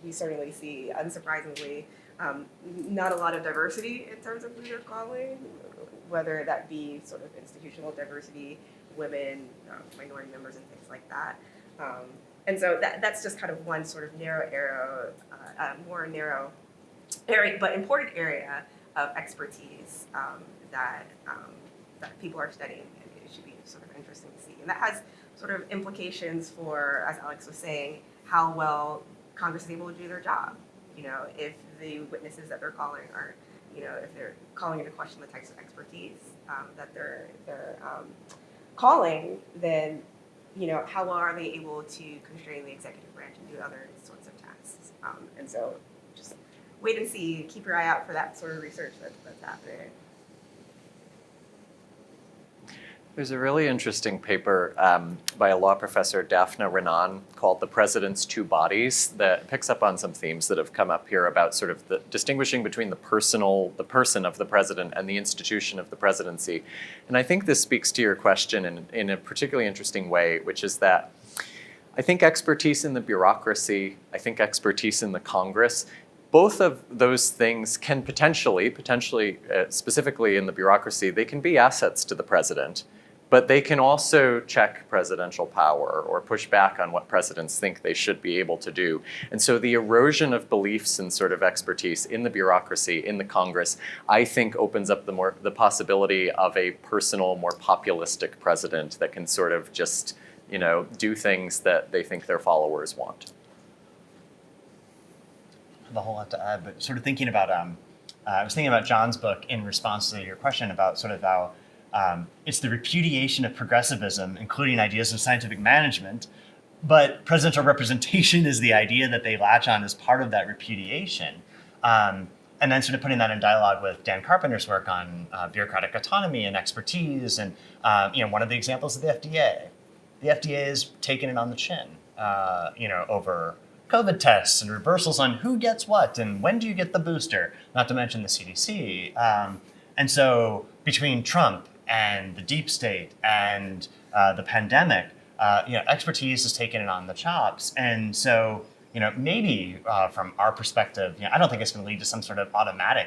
we certainly see, unsurprisingly, not a lot of diversity in terms of who they're calling, whether that be sort of institutional diversity, women, minority members, and things like that. And so that's just kind of one sort of more narrow area, but important area of expertise that people are studying, and it should be sort of interesting to see. And that has sort of implications for, as Alex was saying, how well Congress is able to do their job. If the witnesses that they're calling are, if they're calling into question the types of expertise that they're calling, then, how well are they able to constrain the executive branch and do other sorts of tasks? And so just wait and see, keep your eye out for that sort of research that's happening. There's a really interesting paper by a law professor, Daphne Renan, called The President's Two Bodies, that picks up on some themes that have come up here about sort of the distinguishing between the person of the president and the institution of the presidency. And I think this speaks to your question in a particularly interesting way, which is that I think expertise in the bureaucracy, I think expertise in the Congress, both of those things can potentially, specifically in the bureaucracy, they can be assets to the president. But they can also check presidential power or push back on what presidents think they should be able to do. And so the erosion of beliefs and sort of expertise in the bureaucracy, in the Congress, I think opens up the possibility of a personal, more populistic president that can sort of just, do things that they think their followers want. I have a whole lot to add, but sort of thinking about, I was thinking about John's book in response to your question about sort of how it's the repudiation of progressivism, including ideas of scientific management, but presidential representation is the idea that they latch on as part of that repudiation. And then sort of putting that in dialogue with Dan Carpenter's work on bureaucratic autonomy and expertise. And one of the examples is the FDA. The FDA has taken it on the chin, over COVID tests and reversals on who gets what and when do you get the booster, not to mention the CDC. And so between Trump and the deep state and the pandemic, expertise has taken it on the chops. And so, maybe from our perspective, I don't think it's going to lead to some sort of automatic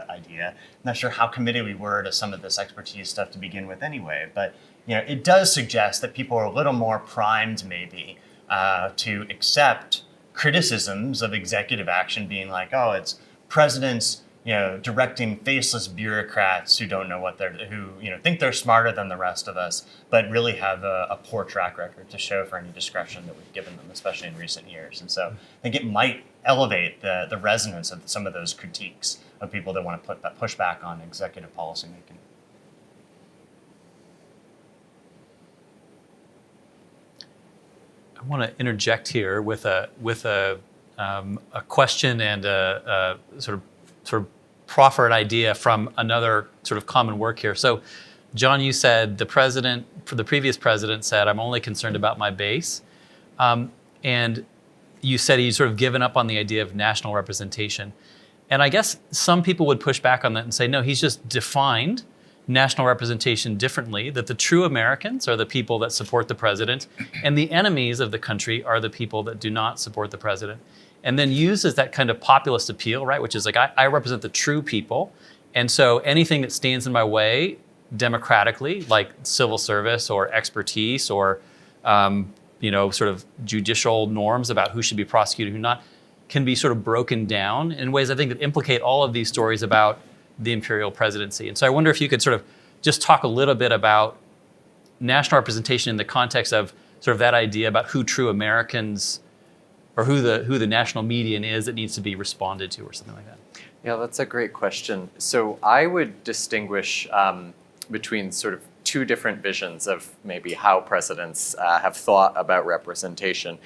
idea. I'm not sure how committed we were to some of this expertise stuff to begin with anyway. But, it does suggest that people are a little more primed maybe to accept criticisms of executive action being like, oh, it's presidents directing faceless bureaucrats who don't know who think they're smarter than the rest of us, but really have a poor track record to show for any discretion that we've given them, especially in recent years. And so I think it might elevate the resonance of some of those critiques of people that want to push back on executive policymaking. I want to interject here with a question and a sort of proffered idea from another sort of common work here. So, John, you said the previous president said, "I'm only concerned about my base," and you said he's sort of given up on the idea of national representation. And I guess some people would push back on that and say, no, he's just defined national representation differently, that the true Americans are the people that support the president, and the enemies of the country are the people that do not support the president. And then uses that kind of populist appeal, right, which is like, I represent the true people, and so anything that stands in my way democratically, like civil service or expertise or sort of judicial norms about who should be prosecuted, who not, can be sort of broken down in ways I think that implicate all of these stories about the imperial presidency. And so I wonder if you could sort of just talk a little bit about national representation in the context of sort of that idea about who true Americans, or who the national median is that needs to be responded to, or something like that. Yeah, that's a great question. So I would distinguish between sort of two different visions of maybe how presidents have thought about representation.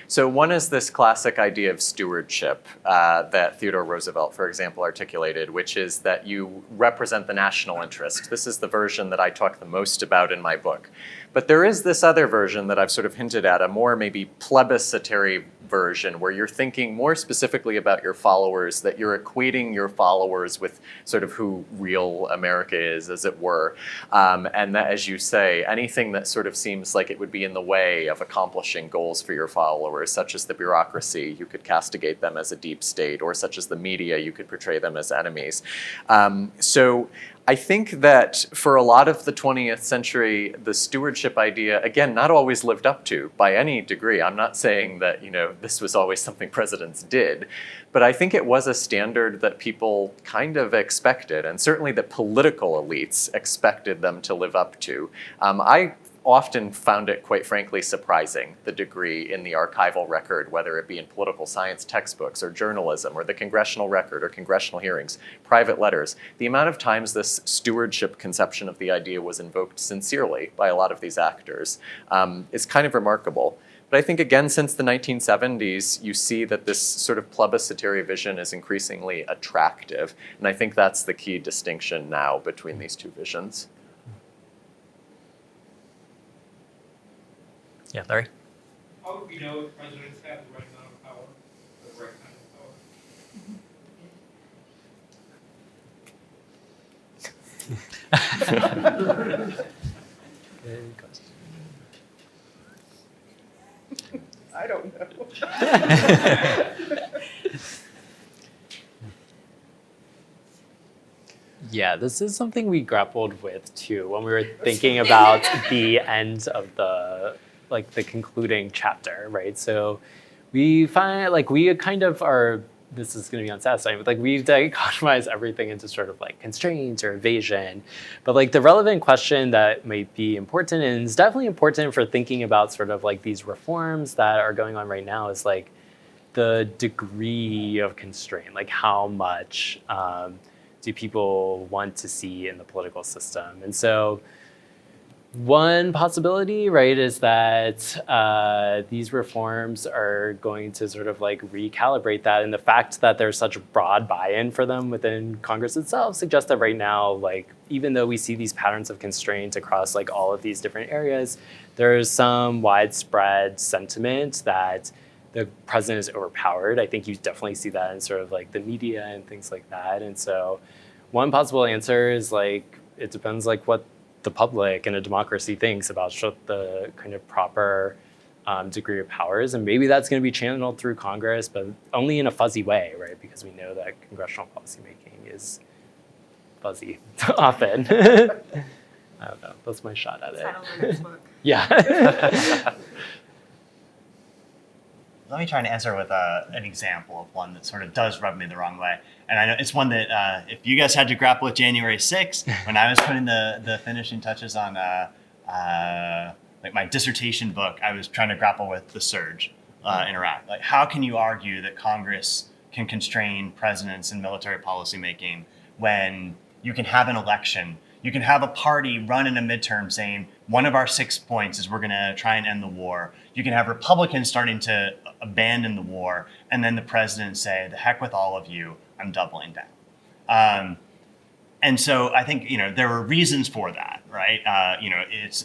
So one is this classic idea of stewardship that Theodore Roosevelt, for example, articulated, which is that you represent the national interest. This is the version that I talk the most about in my book. But there is this other version that I've sort of hinted at, a more maybe plebiscitary version where you're thinking more specifically about your followers, that you're equating your followers with sort of who real America is, as it were. And that, as you say, anything that sort of seems like it would be in the way of accomplishing goals for your followers, such as the bureaucracy, you could castigate them as a deep state, or such as the media, you could portray them as enemies. So I think that for a lot of the 20th century, the stewardship idea, again, not always lived up to by any degree. I'm not saying that, this was always something presidents did, but I think it was a standard that people kind of expected, and certainly that political elites expected them to live up to. I often found it, quite frankly, surprising, the degree in the archival record, whether it be in political science textbooks or journalism or the congressional record or congressional hearings, private letters, the amount of times this stewardship conception of the idea was invoked sincerely by a lot of these actors is kind of remarkable. But I think, again, since the 1970s, you see that this sort of plebiscitary vision is increasingly attractive. And I think that's the key distinction now between these two visions. Yeah, Larry? How would we know if presidents have the right amount of power, the right kind of power? Good question. I don't know. Yeah, this is something we grappled with too when we were thinking about the end of the concluding chapter, right? So we find we kind of are, this is going to be unsatisfying, but we dichotomize everything into sort of constraints or evasion. But the relevant question that might be important, and is definitely important for thinking about sort of these reforms that are going on right now, is the degree of constraint, how much do people want to see in the political system. And so one possibility, right, is that these reforms are going to sort of recalibrate that. And the fact that there's such broad buy-in for them within Congress itself suggests that right now, even though we see these patterns of constraint across all of these different areas, there's some widespread sentiment that the president is overpowered. I think you definitely see that in sort of the media and things like that. And so one possible answer is it depends what the public in a democracy thinks about the kind of proper degree of powers. And maybe that's going to be channeled through Congress, but only in a fuzzy way, right? Because we know that congressional policymaking is fuzzy often. I don't know. That's my shot at it. Title of the next book. Yeah. Let me try and answer with an example of one that sort of does rub me the wrong way. And I know it's one that if you guys had to grapple with January 6th, when I was putting the finishing touches on my dissertation book, I was trying to grapple with the surge in Iraq. How can you argue that Congress can constrain presidents in military policymaking when you can have an election? You can have a party run in a midterm saying, one of our 6 points is we're going to try and end the war. You can have Republicans starting to abandon the war, and then the president say, the heck with all of you, I'm doubling down. And so I think there were reasons for that, right?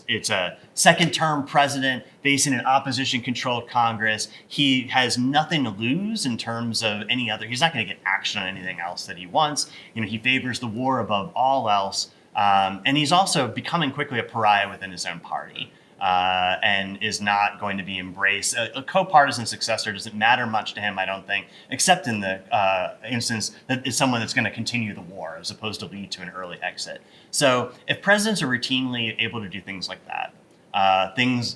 It's a second-term president facing an opposition-controlled Congress. He has nothing to lose in terms of any other. He's not going to get action on anything else that he wants. He favors the war above all else. And he's also becoming quickly a pariah within his own party and is not going to be embraced. A co-partisan successor doesn't matter much to him, I don't think, except in the instance that it's someone that's going to continue the war as opposed to lead to an early exit. So if presidents are routinely able to do things like that,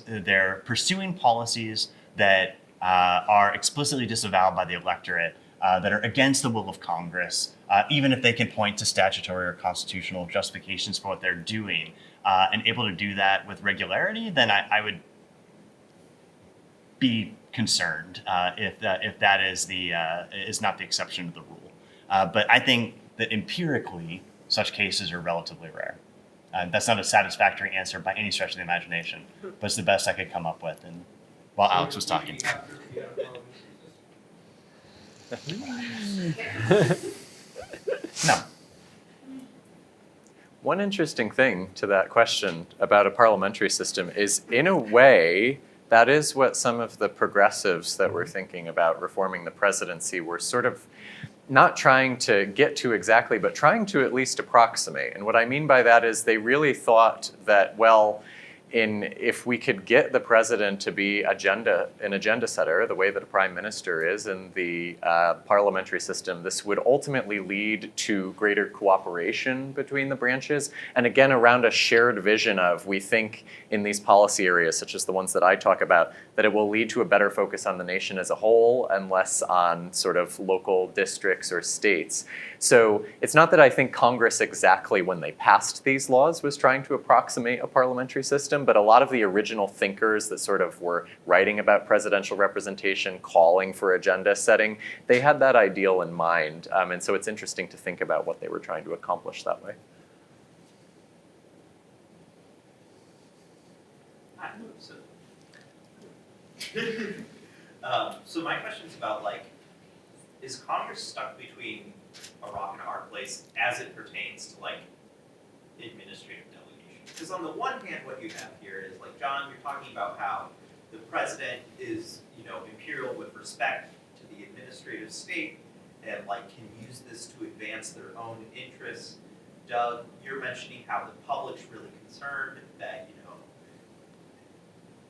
they're pursuing policies that are explicitly disavowed by the electorate, that are against the will of Congress, even if they can point to statutory or constitutional justifications for what they're doing, and able to do that with regularity, then I would be concerned if that is not the exception to the rule. But I think that empirically, such cases are relatively rare. That's not a satisfactory answer by any stretch of the imagination, but it's the best I could come up with. And while Alex was talking. No. One interesting thing to that question about a parliamentary system is, in a way, that is what some of the progressives that were thinking about reforming the presidency were sort of not trying to get to exactly, but trying to at least approximate. And what I mean by that is they really thought that, well, if we could get the president to be an agenda setter, the way that a prime minister is in the parliamentary system, this would ultimately lead to greater cooperation between the branches. And again, around a shared vision of, we think in these policy areas, such as the ones that I talk about, that it will lead to a better focus on the nation as a whole and less on sort of local districts or states. So it's not that I think Congress exactly when they passed these laws was trying to approximate a parliamentary system, but a lot of the original thinkers that sort of were writing about presidential representation, calling for agenda setting, they had that ideal in mind. And so it's interesting to think about what they were trying to accomplish that way. So my question's about, like, is Congress stuck between a rock and a hard place as it pertains to, like, administrative delegation? Because on the one hand, what you have here is, like, John, you're talking about how the president is, imperial with respect to the administrative state and, like, can use this to advance their own interests. Doug, you're mentioning how the public's really concerned that,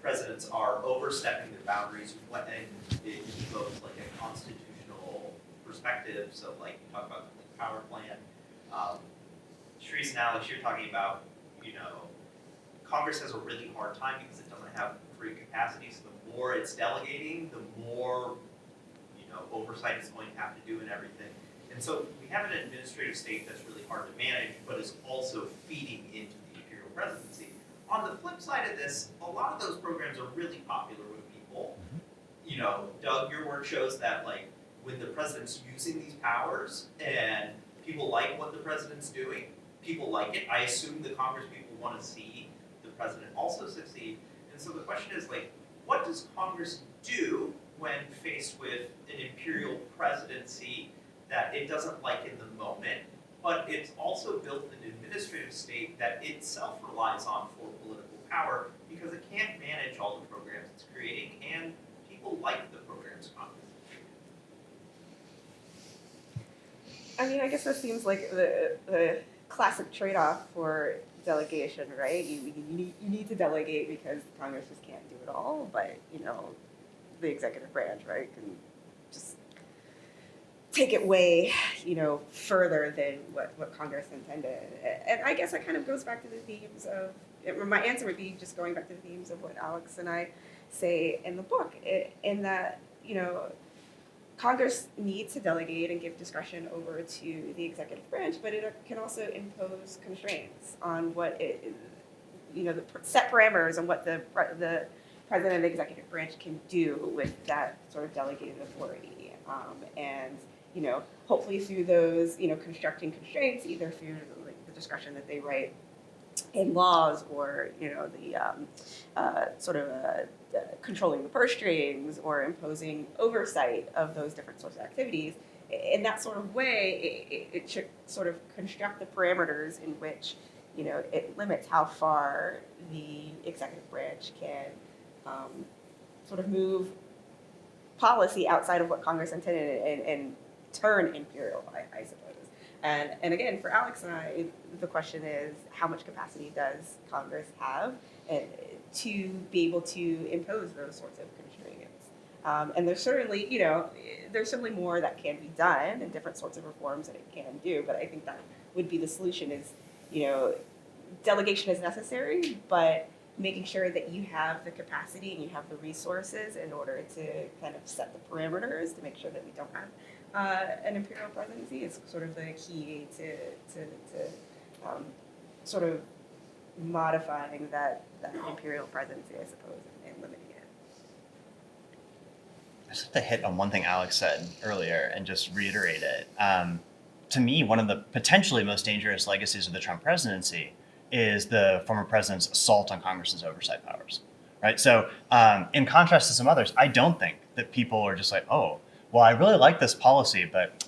presidents are overstepping their boundaries and it evokes like a constitutional perspective. So like you talk about the power plan. Sharece and Alex, you're talking about, Congress has a really hard time because it doesn't have free capacity. So the more it's delegating, the more, oversight it's going to have to do and everything. And so we have an administrative state that's really hard to manage, but is also feeding into the imperial presidency. On the flip side of this, a lot of those programs are really popular with people. Doug, your work shows that like when the president's using these powers and people like what the president's doing, people like it. I assume the Congress people want to see the president also succeed. And so the question is like, what does Congress do when faced with an imperial presidency that it doesn't like in the moment, but it's also built an administrative state that itself relies on for political power because it can't manage all the programs it's creating, and people like the programs Congress is creating. I mean, I guess this seems like the classic trade-off for delegation, right? You need to delegate because Congress just can't do it all, but the executive branch, right, can just take it way, further than what Congress intended. And I guess that kind of goes back to the themes of, my answer would be just going back to the themes of what Alex and I say in the book, in that, Congress needs to delegate and give discretion over to the executive branch, but it can also impose constraints on what the set parameters on what the president of the executive branch can do with that sort of delegated authority. And hopefully through those, constructing constraints, either through the discretion that they write in laws or, controlling the purse strings or imposing oversight of those different sorts of activities. In that sort of way, it should sort of construct the parameters in which, it limits how far the executive branch can sort of move policy outside of what Congress intended and turn imperial, I suppose. And again, for Alex and I, the question is, how much capacity does Congress have to be able to impose those sorts of constraints? And there's certainly more that can be done and different sorts of reforms that it can do, but I think that would be the solution is, delegation is necessary, but making sure that you have the capacity and you have the resources in order to kind of set the parameters to make sure that we don't have an imperial presidency is sort of the key to sort of modifying that imperial presidency, I suppose, and limiting it. I just have to hit on one thing Alex said earlier and just reiterate it. To me, one of the potentially most dangerous legacies of the Trump presidency is the former president's assault on Congress's oversight powers, right? So in contrast to some others, I don't think that people are just like, oh, well, I really like this policy, but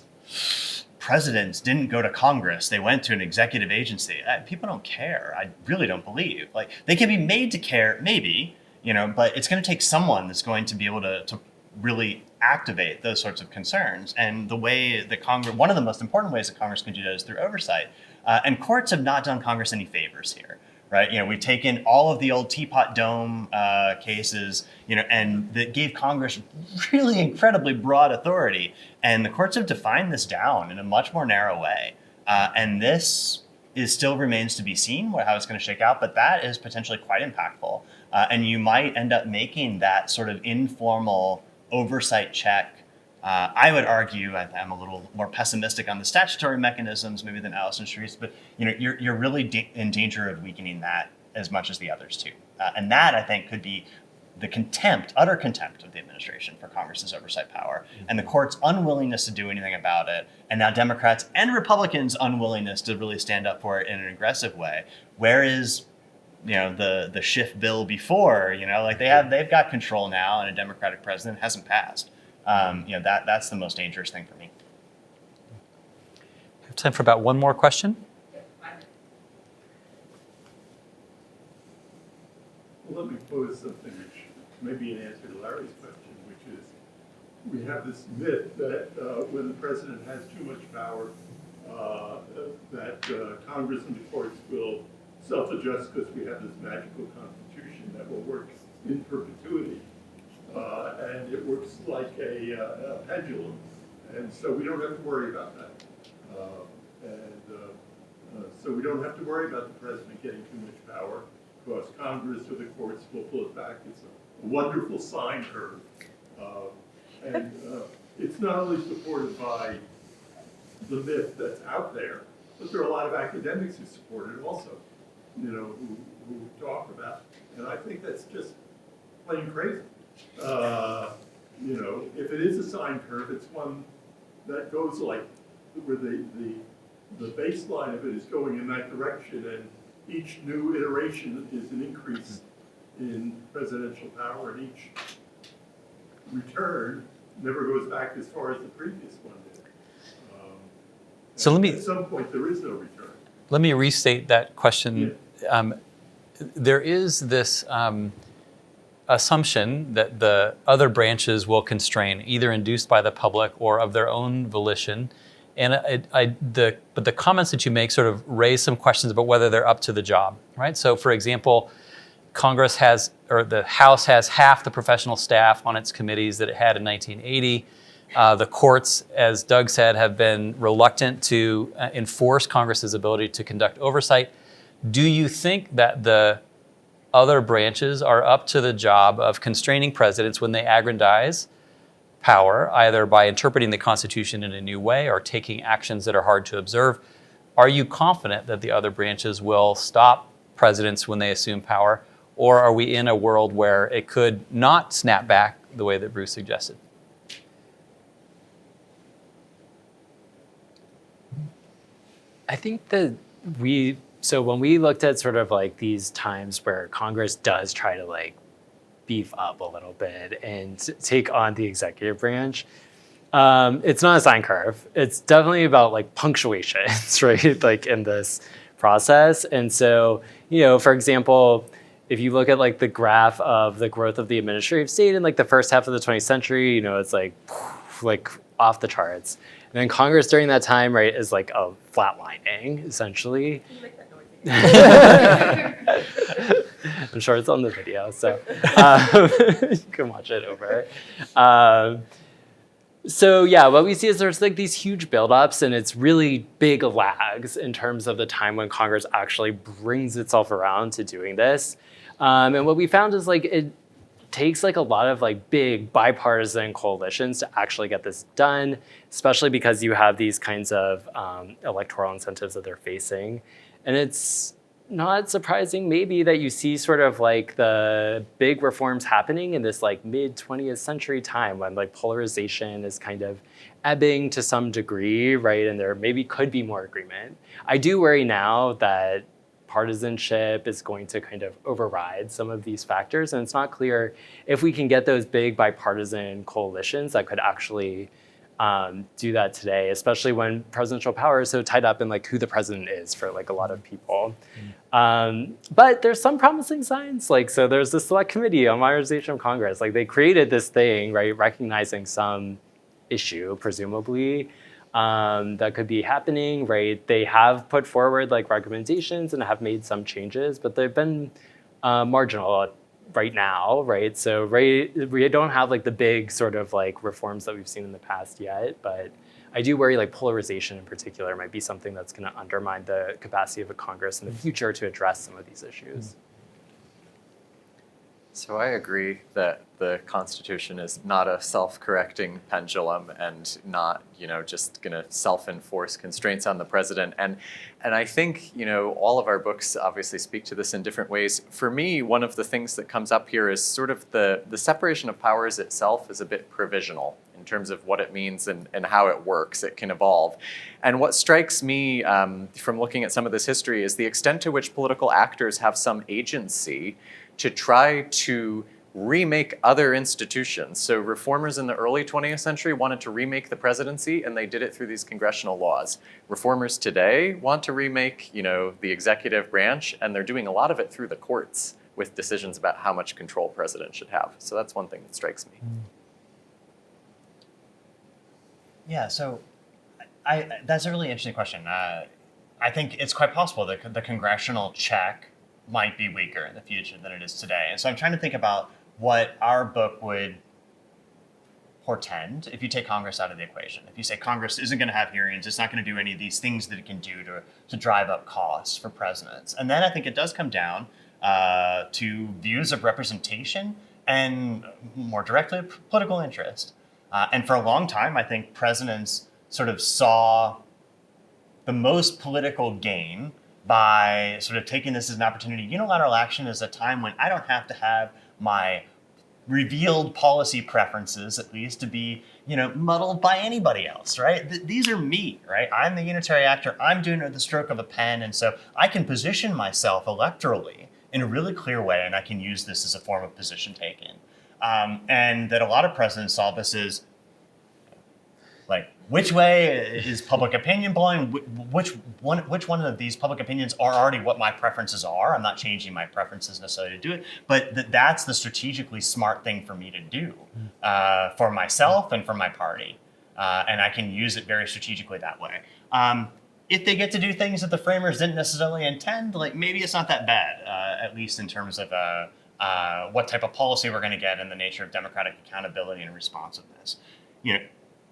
presidents didn't go to Congress. They went to an executive agency. People don't care. I really don't believe. Like, they can be made to care, maybe, but it's going to take someone that's going to be able to really activate those sorts of concerns. And the way that Congress, one of the most important ways that Congress can do that is through oversight. And courts have not done Congress any favors here, right? We've taken all of the old Teapot Dome cases, and that gave Congress really incredibly broad authority. And the courts have defined this down in a much more narrow way. And this still remains to be seen how it's going to shake out, but that is potentially quite impactful. And you might end up making that sort of informal oversight check. I would argue, I'm a little more pessimistic on the statutory mechanisms maybe than Alice and Sharece, but you're really in danger of weakening that as much as the others too. And that, I think, could be the utter contempt of the administration for Congress's oversight power, and the court's unwillingness to do anything about it, and now Democrats and Republicans' unwillingness to really stand up for it in an aggressive way. Whereas the Schiff bill before, they've got control now, and a Democratic president hasn't passed. That's the most dangerous thing for me. We have time for about one more question. Well, let me pose something which may be an answer to Larry's question, which is we have this myth that when the president has too much power, that Congress and the courts will self-adjust because we have this magical constitution that will work in perpetuity. And it works like a pendulum. And so we don't have to worry about that. So we don't have to worry about the president getting too much power because Congress or the courts will pull it back. It's a wonderful sine curve. And it's not only supported by the myth that's out there, but there are a lot of academics who support it also, who talk about it. And I think that's just plain crazy. If it is a sine curve, it's one that goes like where the baseline of it is going in that direction, and each new iteration is an increase in presidential power, and each return never goes back as far as the previous one did. So at some point there is no return. Let me restate that question. Yeah. There is this assumption that the other branches will constrain, either induced by the public or of their own volition. And but the comments that you make sort of raise some questions about whether they're up to the job, right? So, for example, Congress has, or the House has, half the professional staff on its committees that it had in 1980. The courts, as Doug said, have been reluctant to enforce Congress's ability to conduct oversight. Do you think that the other branches are up to the job of constraining presidents when they aggrandize power, either by interpreting the Constitution in a new way or taking actions that are hard to observe? Are you confident that the other branches will stop presidents when they assume power, or are we in a world where it could not snap back the way that Bruce suggested? I think that so when we looked at sort of like these times where Congress does try to like beef up a little bit and take on the executive branch, it's not a sine curve. It's definitely about like punctuations, right? Like in this process. And so, for example, if you look at like the graph of the growth of the administrative state in like the first half of the 20th century, it's like off the charts. And then Congress during that time, right, is like a flatlining, essentially. I'm sure it's on the video, so you can watch it over. So yeah, what we see is there's like these huge buildups, and it's really big lags in terms of the time when Congress actually brings itself around to doing this. And what we found is like takes like a lot of like big bipartisan coalitions to actually get this done, especially because you have these kinds of electoral incentives that they're facing. And it's not surprising maybe that you see sort of like the big reforms happening in this like mid 20th century time when like polarization is kind of ebbing to some degree, right? And there maybe could be more agreement. I do worry now that partisanship is going to kind of override some of these factors. And it's not clear if we can get those big bipartisan coalitions that could actually do that today, especially when presidential power is so tied up in like who the president is for like a lot of people. But there's some promising signs. Like, so there's the Select Committee on Modernization of Congress. Like they created this thing, right, recognizing some issue, presumably, that could be happening, right? They have put forward like recommendations and have made some changes, but they've been marginal right now, right? So we don't have like the big sort of like reforms that we've seen in the past yet, but I do worry like polarization in particular might be something that's going to undermine the capacity of a Congress in the future to address some of these issues. So I agree that the Constitution is not a self-correcting pendulum and not, just going to self-enforce constraints on the president. And I think, all of our books obviously speak to this in different ways. For me, one of the things that comes up here is sort of the separation of powers itself is a bit provisional in terms of what it means and how it works. It can evolve. And what strikes me from looking at some of this history is the extent to which political actors have some agency to try to remake other institutions. So reformers in the early 20th century wanted to remake the presidency, and they did it through these congressional laws. Reformers today want to remake, the executive branch, and they're doing a lot of it through the courts with decisions about how much control president should have. So that's one thing that strikes me. Yeah, so that's a really interesting question. I think it's quite possible that the congressional check might be weaker in the future than it is today. And so I'm trying to think about what our book would portend if you take Congress out of the equation. If you say Congress isn't going to have hearings, it's not going to do any of these things that it can do to drive up costs for presidents. And then I think it does come down to views of representation and more directly political interest. And for a long time, I think presidents sort of saw the most political gain by sort of taking this as an opportunity. Unilateral action is a time when I don't have to have my revealed policy preferences, at least, to be, muddled by anybody else, right? These are me, right? I'm the unitary actor. I'm doing it with the stroke of a pen. And so I can position myself electorally in a really clear way, and I can use this as a form of position taking. And that a lot of presidents saw this as, like, which way is public opinion blowing? Which one of these public opinions are already what my preferences are? I'm not changing my preferences necessarily to do it, but that's the strategically smart thing for me to do for myself and for my party. And I can use it very strategically that way. If they get to do things that the framers didn't necessarily intend, like maybe it's not that bad, at least in terms of what type of policy we're going to get and the nature of democratic accountability and responsiveness.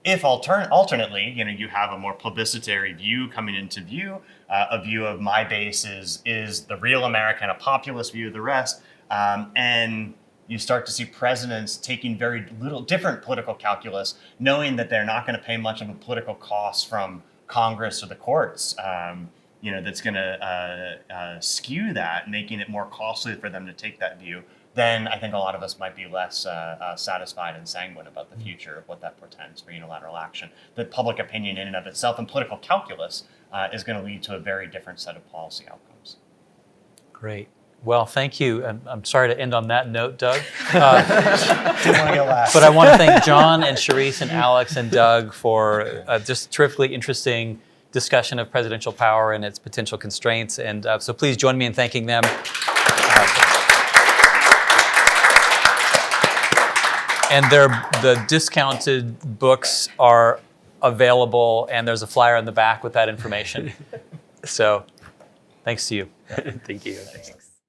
If alternately, you have a more plebiscitary view coming into view, a view of my base is the real American, a populist view of the rest, and you start to see presidents taking very little different political calculus, knowing that they're not going to pay much of a political cost from Congress or the courts, that's going to skew that, making it more costly for them to take that view. Then I think a lot of us might be less satisfied and sanguine about the future of what that portends for unilateral action. That public opinion in and of itself and political calculus is going to lead to a very different set of policy outcomes. Great. Well, thank you. I'm sorry to end on that note, Doug. Didn't want to go last. But I want to thank John and Sharece and Alex and Doug for just terrifically interesting discussion of presidential power and its potential constraints. And so please join me in thanking them. And the discounted books are available, and there's a flyer on the back with that information. So thanks to you. Thank you. Thanks.